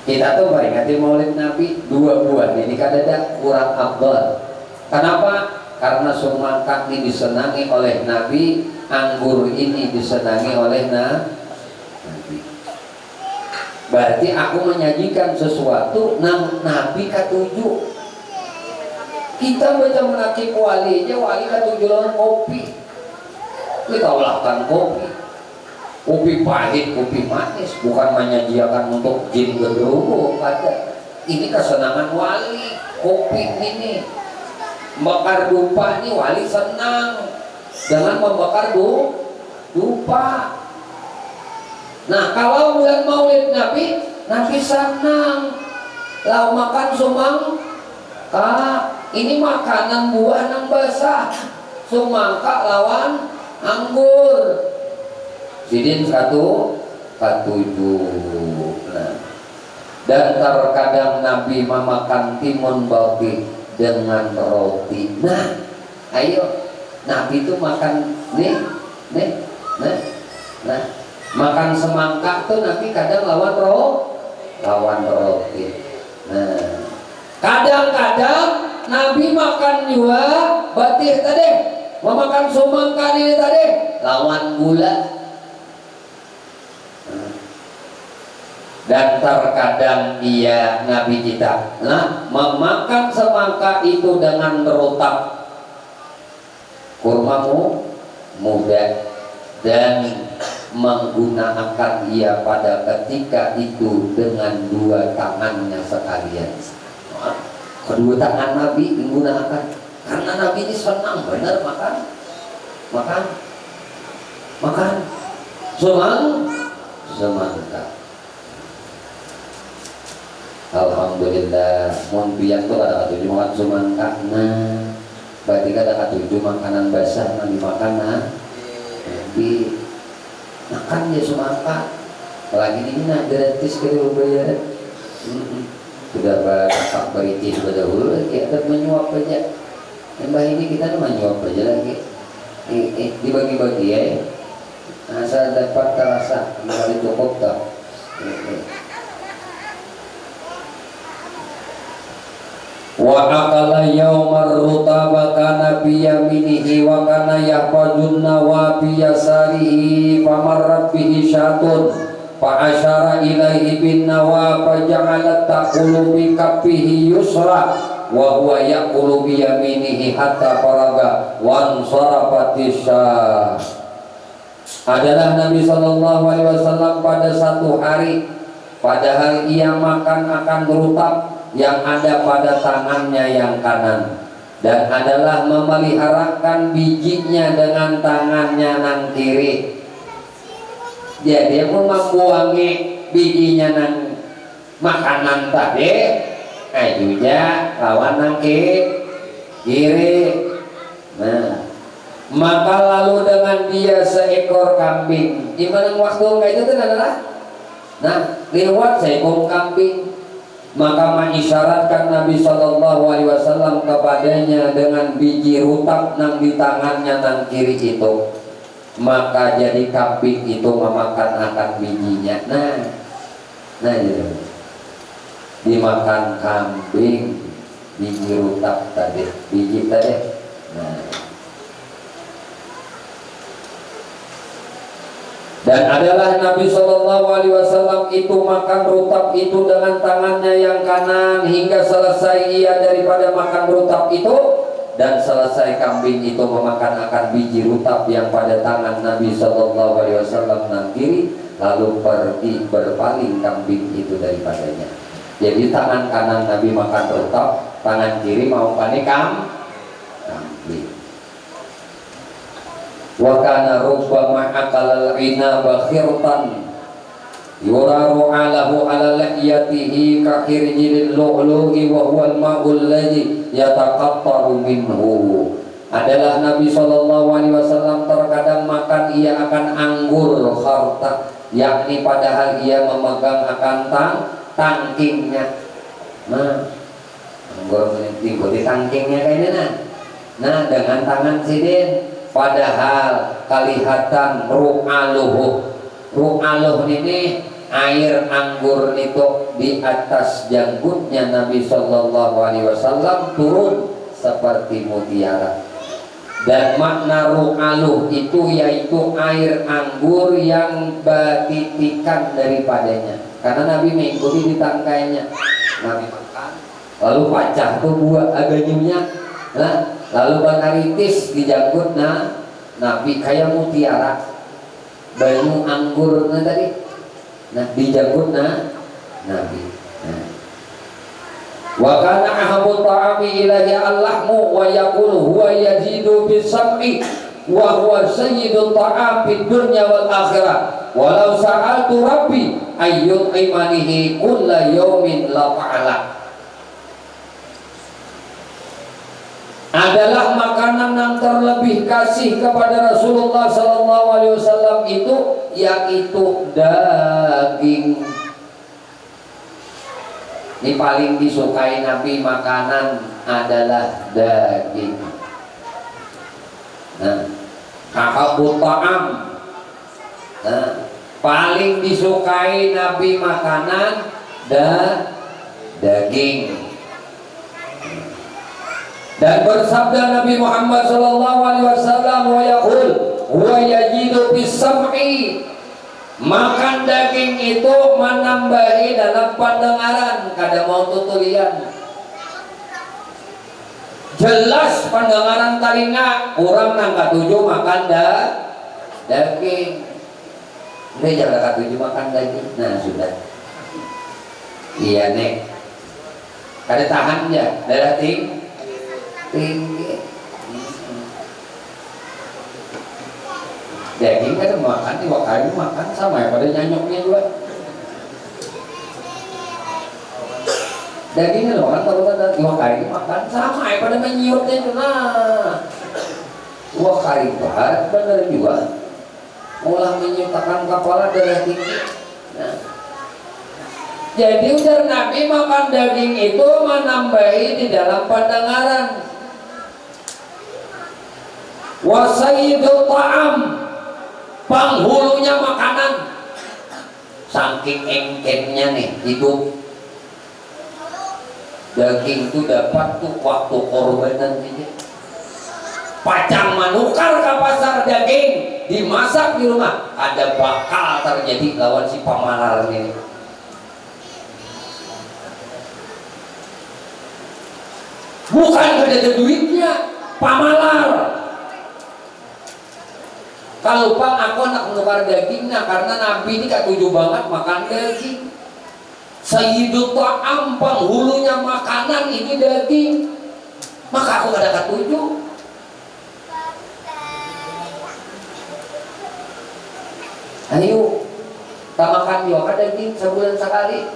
Kita tuh peringati Maulid Nabi dua buah ini kadada kurang abdal. Kenapa? Karena sumangka ini disenangi oleh Nabi, anggur ini disenangi oleh Nabi. Berarti aku menyajikan sesuatu nang Nabi katuju. Kita baca menakib wali aja, wali katuju lawan kopi. Kita olahkan kopi pahit, kopi manis, bukan menyajikan untuk jin gendruwo. Ini kesenangan wali, kopi ini. Bakar dupa ini wali senang dengan membakar dupa. Nah, kalau bulan Maulid Nabi senang lau makan sumangka. Ini makanan buah yang basah, sumangka lawan anggur. Sidin 1:7. Dan terkadang Nabi memakan timun batih dengan roti. Nah, ayo Nabi itu makan makan semangka tuh Nabi kadang lawan roti. Nah, kadang-kadang Nabi makan juga batih tadi, memakan semangka ini tadi lawan gula. Dan terkadang dia Nabi kita memakan semangka itu dengan rotab, kurma muda, dan menggunakan ia pada ketika itu dengan dua tangannya sekalian. Kedua tangan Nabi menggunakan, karena Nabi ini senang benar makan semangka. Alhamdulillah, mohon biang tuh ada katujuh makan semangka. Nah, berarti ada katujuh makanan basah yang dimakan. Nabi makan ya semangka. Lagi ini gratis ke bayar. Sudah kakak beriti sudah dahulu, kita menyuap aja. Mbah ini kita cuma jawab aja lagi. Dibagi-bagi ya. Asal dapat terasa kembali cukup tak. Wa akala yaumar rutaba kana biyaminihi wa kana yahfazun nawa biyasarihi famarrat bihi syatun fa asyara ilaihi bin nawa fa ja'alat taqulu bi kaffihi yusra wa huwa yaqulu biyaminihi hatta faraga wan sarafatisya. Adalah Nabi sallallahu alaihi wasallam pada satu hari, padahal ia makan akan rutab yang ada pada tangannya yang kanan, dan adalah memeliharakan bijinya dengan tangannya nang kiri. Jadi pun membuangi bijinya nang makanan tadi, juga lawan nang kiri. Nah, maka lalu dengan dia seekor kambing. Gimana waktu kayak itu adalah, nah lewat seekor kambing. Maka mengisyaratkan Nabi Shallallahu Alaihi Wasallam kepadanya dengan biji rutab nang di tangannya nang kiri itu. Maka jadi kambing itu memakan akan bijinya. Nah gitu. Dimakan kambing biji rutab tadi, biji tadi. Nah. Dan adalah Nabi Shallallahu Alaihi Wasallam itu makan rutab itu dengan tangannya yang kanan hingga selesai ia daripada makan rutab itu, dan selesai kambing itu memakan akan biji rutab yang pada tangan Nabi Shallallahu Alaihi Wasallam nang kiri, lalu pergi berpaling kambing itu daripadanya. Jadi tangan kanan Nabi makan rutab, tangan kiri mau panik kambing. Wa kana rubbama akalal inaba khirtan yuraru alahu ala la'yatihi ka khirjil lu'lu'i wa huwa al-ma'ul ladzi yataqattaru minhu. Adalah Nabi Shallallahu Alaihi Wasallam terkadang makan ia akan anggur kharta, yakni padahal ia memegang akan tangkingnya. Nah, anggur tinggal di tangkingnya kayaknya. Nah, dengan tangan sidin. Padahal kelihatan ru'aluh ini air anggur itu di atas janggutnya Nabi Shallallahu Alaihi Wasallam turun seperti mutiara. Dan makna ru'aluh itu yaitu air anggur yang batitikan daripadanya, karena Nabi mengikuti di tangkainya. Nabi makan lalu pecah tuh buah aganyunya. Nah, lalu banaritis di janggut Nabi kayak mutiara banyu anggur tadi. Nah di janggut Nabi. Wa kana ahabut ta'ami ilahi al-lahmu wa yaqulu huwa yazidu bis-sam'i wa huwa sayyidut ta'am fid dunya wal akhirah. Walau sa'altu rabbi ayyut imanihi kulla yawmin la fa'ala. Adalah makanan yang terlebih kasih kepada Rasulullah Sallallahu Alaihi Wasallam itu, yaitu daging. Ini paling disukai Nabi makanan adalah daging. Nah, ahabut ta'am. Nah, paling disukai Nabi makanan daging. Dan bersabda Nabi Muhammad sallallahu alaihi wasallam, wa yaqul wa yajidu bis-sam'i, makan daging itu menambahi dalam pendengaran. Kada mau tutulian jelas pendengaran telinga orang nang katuju makan daging. Dia jangan katuju makan daging. Nah sudah, iya nek kada tahan ya darah tinggi. Daging kan makan, tiwak kayu makan sama ya pada nyanyoknya juga. Dagingnya loh kan tahu kan tiwak kayu makan sama ya pada menyiupnya juga. Tiwak kayu bahat bener juga. Ulah menyutakan kepala darah tinggi. Nah, jadi ujar Nabi makan daging itu menambahi di dalam pendengaran. wa sayyidul ta'am, penghulunya makanan. Saking engkennya nih hidup, daging itu dapat tuh waktu korbanan ini. Pacang manukar ke pasar daging, dimasak di rumah, ada bakal terjadi lawan si pamalar ini. Bukan ada duitnya, pamalar. Kalau Pak aku nak menukar dagingnya karena Nabi ini katuju banget makan daging. Sayyidul ta'am, penghulunya makanan ini daging. Maka aku ada katuju. Ayo, tak makan juga daging sebulan sekali.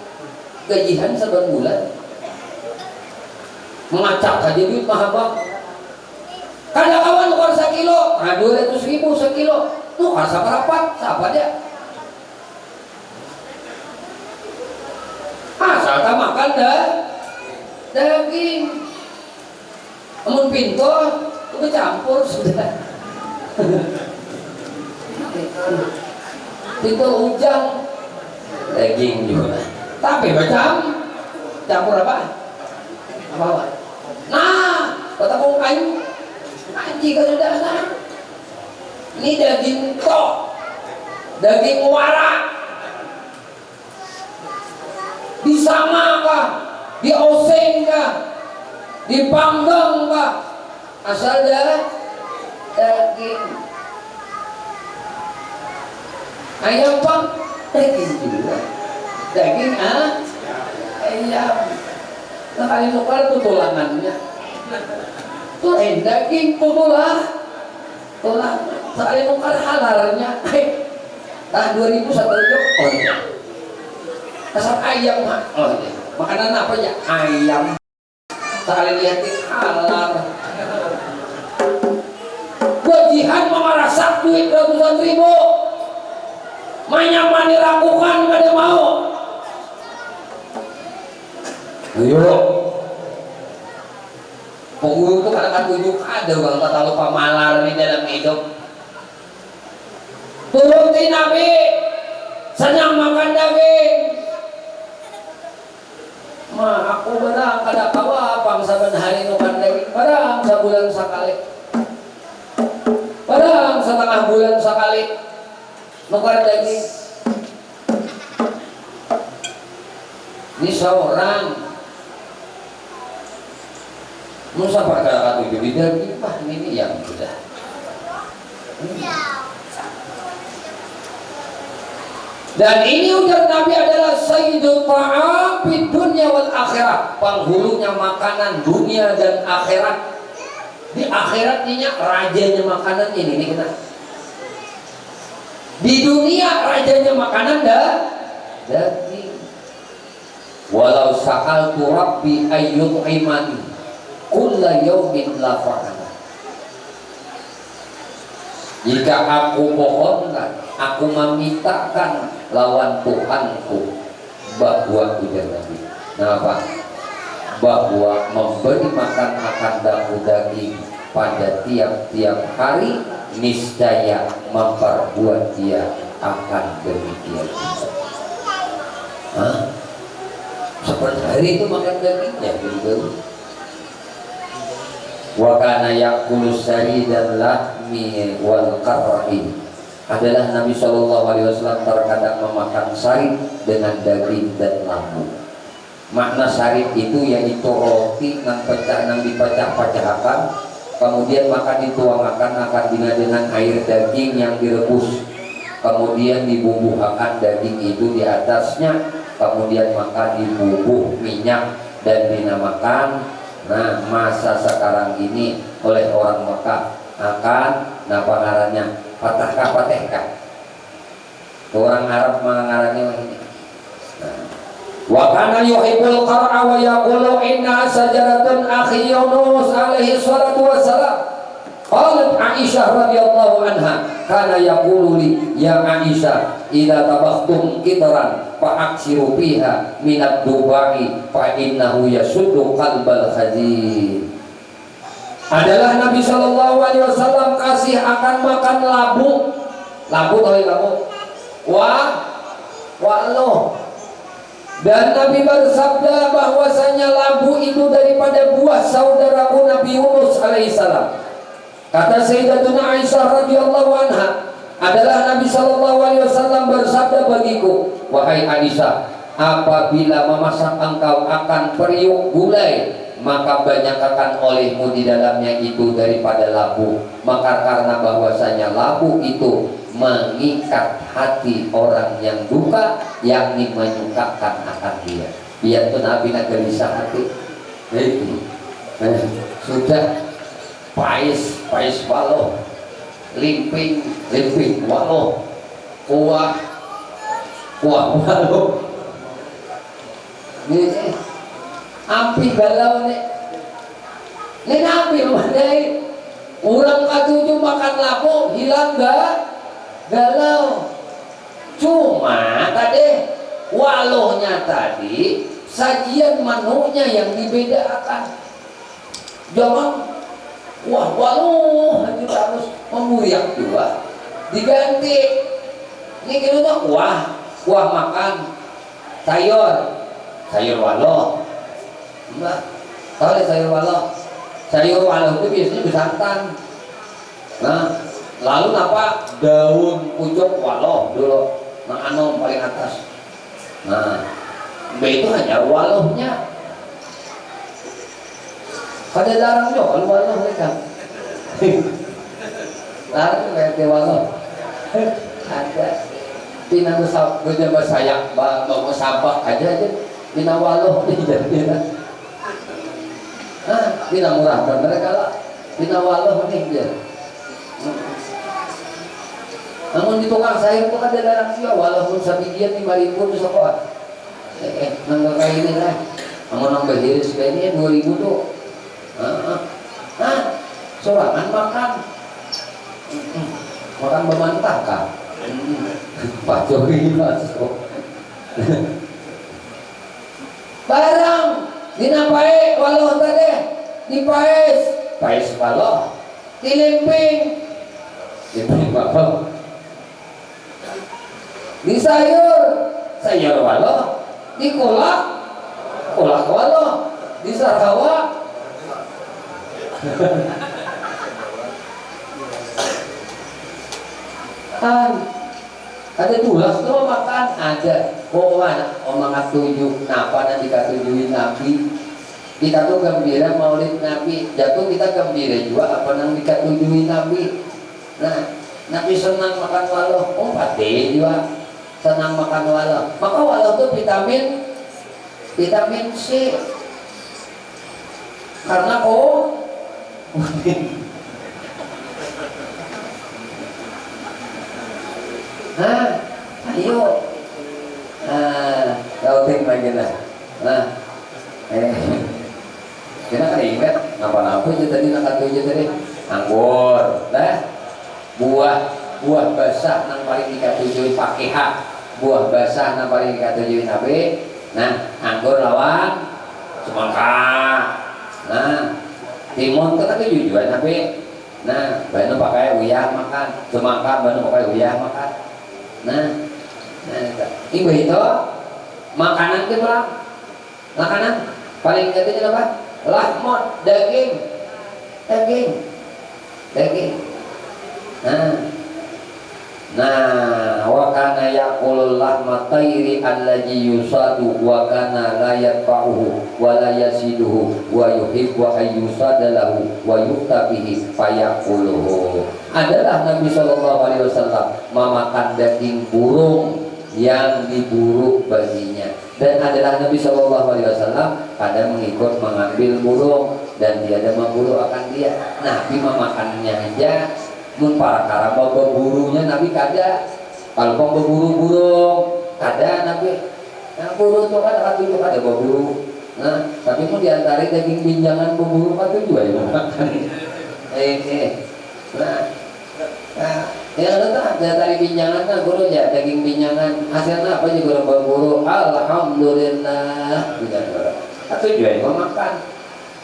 Gajian sebulan. Mengacak saja duit mah bang. Kada kawan tukar 1 kilo, nah 200.000 sekilo. Tukar seberapa? Siapa dia? Asal tak makan dah daging. Amun pintu, itu campur sudah. Pintu ujang, daging juga. Tapi macam campur apa? Apa? Nah, ketemu kayu. Anjing kan sudah sana. Ini daging tok, daging muara. Disama kah? Dioseng kah? Dipanggang kah? Asal dah daging. Ayam bang, daging juga. Daging ayam. Nah kali nukar itu tulangannya. Tuh daging tulang sekali nukar halalnya tahun 2001 oh iya asal ayam oh iya makanan apa ya ayam sekali lihatin halal gajian mengarasak duit ratusan ribu manyaman dirakukan gak ada mau ayo penghulu itu kadang-kadang tunjuk ada bang tak lupa malar di dalam hidup. Turuti Nabi, senang makan daging. Ma aku barang kada kawa pang saban hari makan daging, barang sebulan sekali, barang setengah bulan sekali makan daging. Ini seorang Musa kata itu daging mah ini yang sudah. Dan ini ujar Nabi adalah sayyidul ta'am fid dunya wal akhirah, penghulunya makanan dunia dan akhirat. Di akhirat ini rajanya makanan ini kita. Di dunia rajanya makanan daging. Walau sa'altu rabbi ayyut'imani kulla yaumin la fa'ala. Jika aku mohonkan, aku memintakan lawan Tuhanku bahwa ujar Nabi. Kenapa? Bahwa memberi makan daging pada tiap-tiap hari niscaya memperbuat dia akan demikian. Hah? Seperti hari itu makan dagingnya gitu. Wa kana yaqulu saridan lahmi wal qarri. Adalah Nabi Shallallahu Alaihi Wasallam terkadang memakan sarit dengan daging dan lambu. Makna sarit itu yaitu roti yang dipecah-pecahkan, kemudian maka dituangkan akan dengan air daging yang direbus, kemudian dibubuhkan daging itu di atasnya, kemudian maka dibubuh minyak dan dinamakan. Nah masa sekarang ini oleh orang Mekah akan pangarannya patahkah. Orang Arab mengarangnya ini. Wa kana yuhibbul qar'a wa yaqulu inna sajaratun akhi Yunus alaihi salatu wassalam. Qalat Aisyah radhiyallahu anha kana yaqulu li ya Aisyah idza tabakhtum kitran fa aksiru fiha minad dubai fa innahu yasuddu qalbal khazin. adalah Nabi Shallallahu Alaihi Wasallam kasih akan makan labu. Labu tahu ya kamu? Waloh. Dan Nabi bersabda bahwasanya labu itu daripada buah saudaraku Nabi Yunus alaihissalam. Kata Sayyidatuna Aisyah radhiyallahu anha, adalah Nabi Shallallahu Alaihi Wasallam bersabda bagiku, wahai Aisyah, apabila memasak engkau akan periuk gulai, maka banyakkan olehmu di dalamnya itu daripada labu. Maka karena bahwasanya labu itu mengikat hati orang yang duka, yakni menyukakan akan dia. Biar tuh Nabi nak gelisah hati. Sudah pais walo, limping walo, kuah walo. Ini ampi galau nih. Ini Nabi memadai. Orang katujuh makan labu hilang gak? Galau. Cuma tadi walohnya tadi sajian menunya yang dibedakan. Jangan waluh itu harus memburiak juga. Diganti. Ini kita kuah makan sayur waloh. Mbak, tahu deh sayur waloh. Sayur waloh itu biasanya bersantan. Nah, lalu apa? Daun pucuk waloh dulu. Nah, paling atas. Nah, itu hanya walohnya. Pada larang juga kalau waloh mereka. Larang kayak ke waloh. Ada. Tina musab, kerja bersayak, mau sabak aja. Tina waloh tidak. Tina murah dan mereka lah. Tina waloh nih dia. Namun di tukang sayur itu ada larang juga, walaupun sabigian 5.000 itu sekolah. Nggak kayak ini lah. Namun nambah diri sebenarnya 2.000 tuh. Sorangan makan. Makan memantah kan. Pak Jokowi masuk. Barang dinapai walau tadi dipais walau dilimping apa di sayur walau di kolak walau di Sarawak. Ada tulas tuh makan ada. Mana omong tujuh napa nanti katujuin Nabi. Kita tuh gembira maulid Nabi. Jatuh kita gembira juga apa nang dikatujuin Nabi. Nah, Nabi senang makan waloh. Pate juga senang makan waloh. Maka waloh tuh vitamin C. Karena ayo. Kauting lagi lah. Kita kan ingat apa-apa aja tadi nak katunya tadi anggur, buah basah nang paling dikatujuin pakai hak, buah basah nang paling dikatujuin nabe. Nah, anggur lawan semangka. Nah, timun itu kan tujuan nabe. Nah, banu pakai uyah makan, semangka banu pakai uyah makan. Nah, ibu itu makanan itu berapa? Makanan paling ingatnya apa? Lahmot, daging. Nah, wa kana yaqulul lahma tayri allazi yusadu wa kana la yatfa'uhu wa la yasiduhu wa yuhibbu ayyusada lahu wa yuktabihi fayaquluhu. Adalah Nabi sallallahu alaihi wasallam memakan daging burung yang diburu baginya, dan adalah Nabi sallallahu alaihi wasallam pada mengikut mengambil burung dan tiada memburu akan dia. Nabi memakannya aja. Mun para karaba beburunya Nabi kada. Kalau mau berburu burung kada Nabi. Nah, burung itu kan itu ada berburu. Nah, tapi mau diantara daging pinjangan berburu itu juga ya makan. Nah, yang ada dari pinjangan kan guru ya daging pinjangan hasilnya apa sih guru berburu? Alhamdulillah. Atau juga yang makan.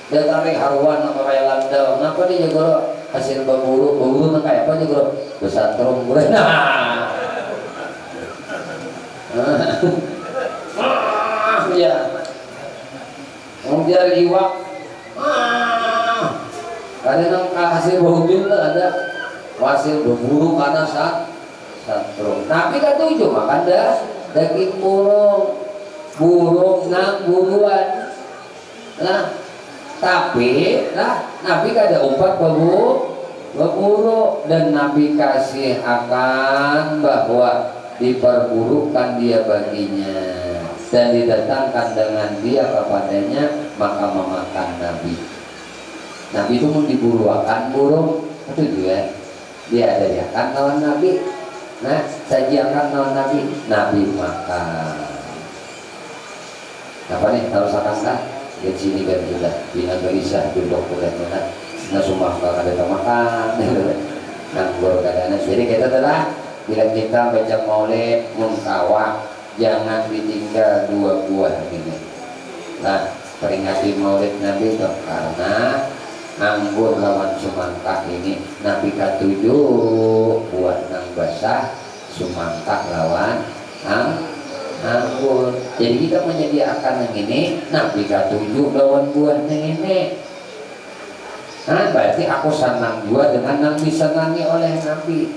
Datang haruan apa kayak landau. Kenapa dia jago hasil berburu nak kayak apa jago besatrom gue. Nah, ya. Kemudian iwak. Kadang hasil berburu ada hasil berburu karena satrom. Tapi kan tujuh makan dah daging burung nang buruan. Nah, tapi Nabi kada umpat berburu dan Nabi kasih akan bahwa diperburukan dia baginya dan didatangkan dengan dia kepadanya maka memakan Nabi. Nabi itu mau diburu akan burung itu juga dia ada akan lawan Nabi. Nah sajiakan lawan Nabi makan. Apa nih harus akan di sini kan juga bina gelisah duduk kulit mana nah semua kalau ada makan nganggur kadang jadi kita telah bila kita baca maulid mengkawah jangan ditinggal 2 buah ini. Nah peringati maulid Nabi itu karena anggur lawan semangka ini Nabi ketujuh buat nang basah semangka lawan anggur. Jadi kita menyediakan yang ini Nabi ketujuh lawan buah yang ini. Nah berarti aku senang juga dengan yang disenangi oleh Nabi.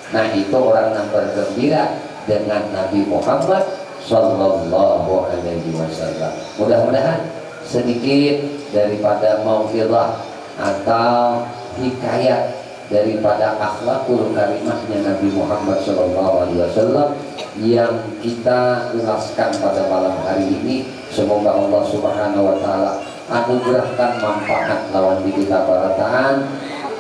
Nah itu orang yang bergembira dengan Nabi Muhammad Sallallahu Alaihi Wasallam. Mudah-mudahan sedikit daripada mau'izah atau hikayat daripada akhlakul karimahnya Nabi Muhammad Sallallahu Alaihi Wasallam yang kita ulaskan pada malam hari ini. Semoga Allah Subhanahu Wa Taala anugerahkan manfaat lawan di kita barataan.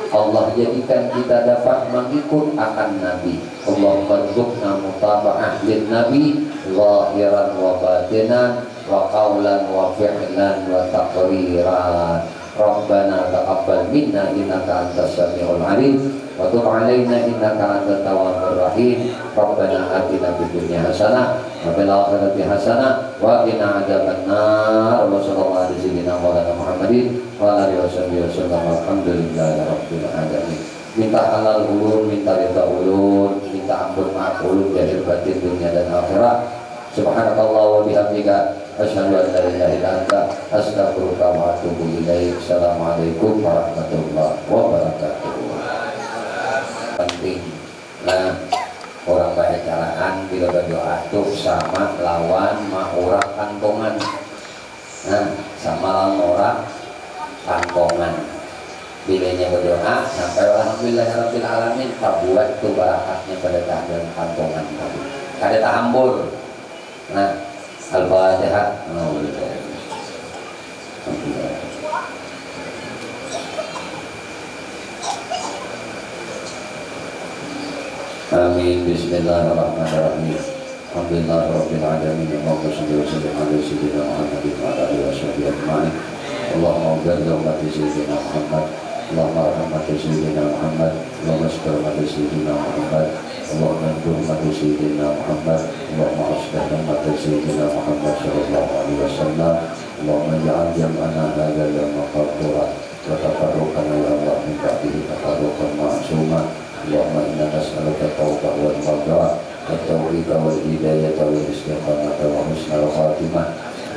Allah jadikan kita dapat mengikut akan Nabi. Allah warzuqna mutaba'ah lin Nabi zahiran wa batinan wa qawlan wa fi'lan wa taqriran. Rabbana taqabbal minna innaka antas samiul alim wa tub 'alaina innaka antat tawwabur rahim. Rabbana atina fid dunya hasanah wa fil akhirati hasanah wa qina adzabannar. Wa sallallahu alaihi wasallam Muhammadin wa alihi wasallam. Alhamdulillahi rabbil alamin. Minta halal ulun, minta ridha ulun, minta ampun maaf ulun dari batin dunia dan akhirat. Subhanakallah wa bihamdika asyhadu an la ilaha illa anta astaghfiruka wa atubu ilaik. Assalamualaikum warahmatullahi wabarakatuh. Penting nah orang banyak caraan bila berdoa tuh sama lawan ma'urah kantongan. Nah sama lawan orang kantongan bilanya berdoa sampai alhamdulillahirabbil alamin tak buat tuh barakatnya pada keadaan kantongan tadi kada tahambur. Nah Al-Fatihah. Amin. Bismillahirrahmanirrahim. Alhamdulillah rabbil alamin. Allahumma shalli wa sallim ala sayyidina Muhammadin wa ala alihi washabihi ajma'in. Allahumma barik ummati sayyidina Muhammad. Allahumma rahmati sayyidina Muhammad. Allahumma shkur ummati sayyidina Muhammad. Allahumma anjur ummati sayyidina Muhammad. Allahumma aslih ummati sayyidina Muhammad sallallahu alaihi wasallam. Allahumma ja'al jam'ana hadha yawma maghfurah wa tafarruqana ya Allah min ba'dihi tafarruqan ma'suma. Allahumma inna nas'aluka tawbah wal maghfirah wa tawfiqa wal hidayah wal istiqamah wa husnal khatimah.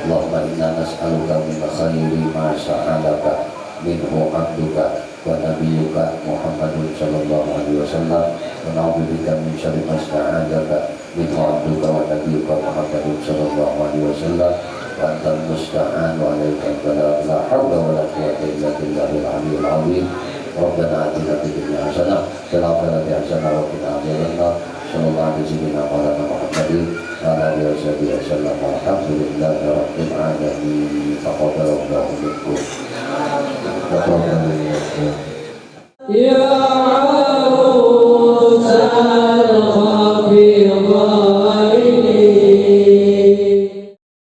Allahumma inna nas'aluka min khairi ma sa'alaka minhu abduka wa nabiyyuka Muhammadun sallallahu alaihi wasallam wa na'udzubika min syarri ma sta'adzaka minhu abduka wa nabiyyuka Muhammadun sallallahu alaihi wasallam wa antal musta'an wa alaikal balagh la haula wa la quwwata illa billahil aliyyil azim. Rabbana atina fid dunya hasanah wa fil akhirati hasanah wa qina adzabannar. Sallallahu alaihi wa sallam Muhammadin wa ala alihi wasallam. Alhamdulillahi rabbil alamin. Taqabbalallahu minkum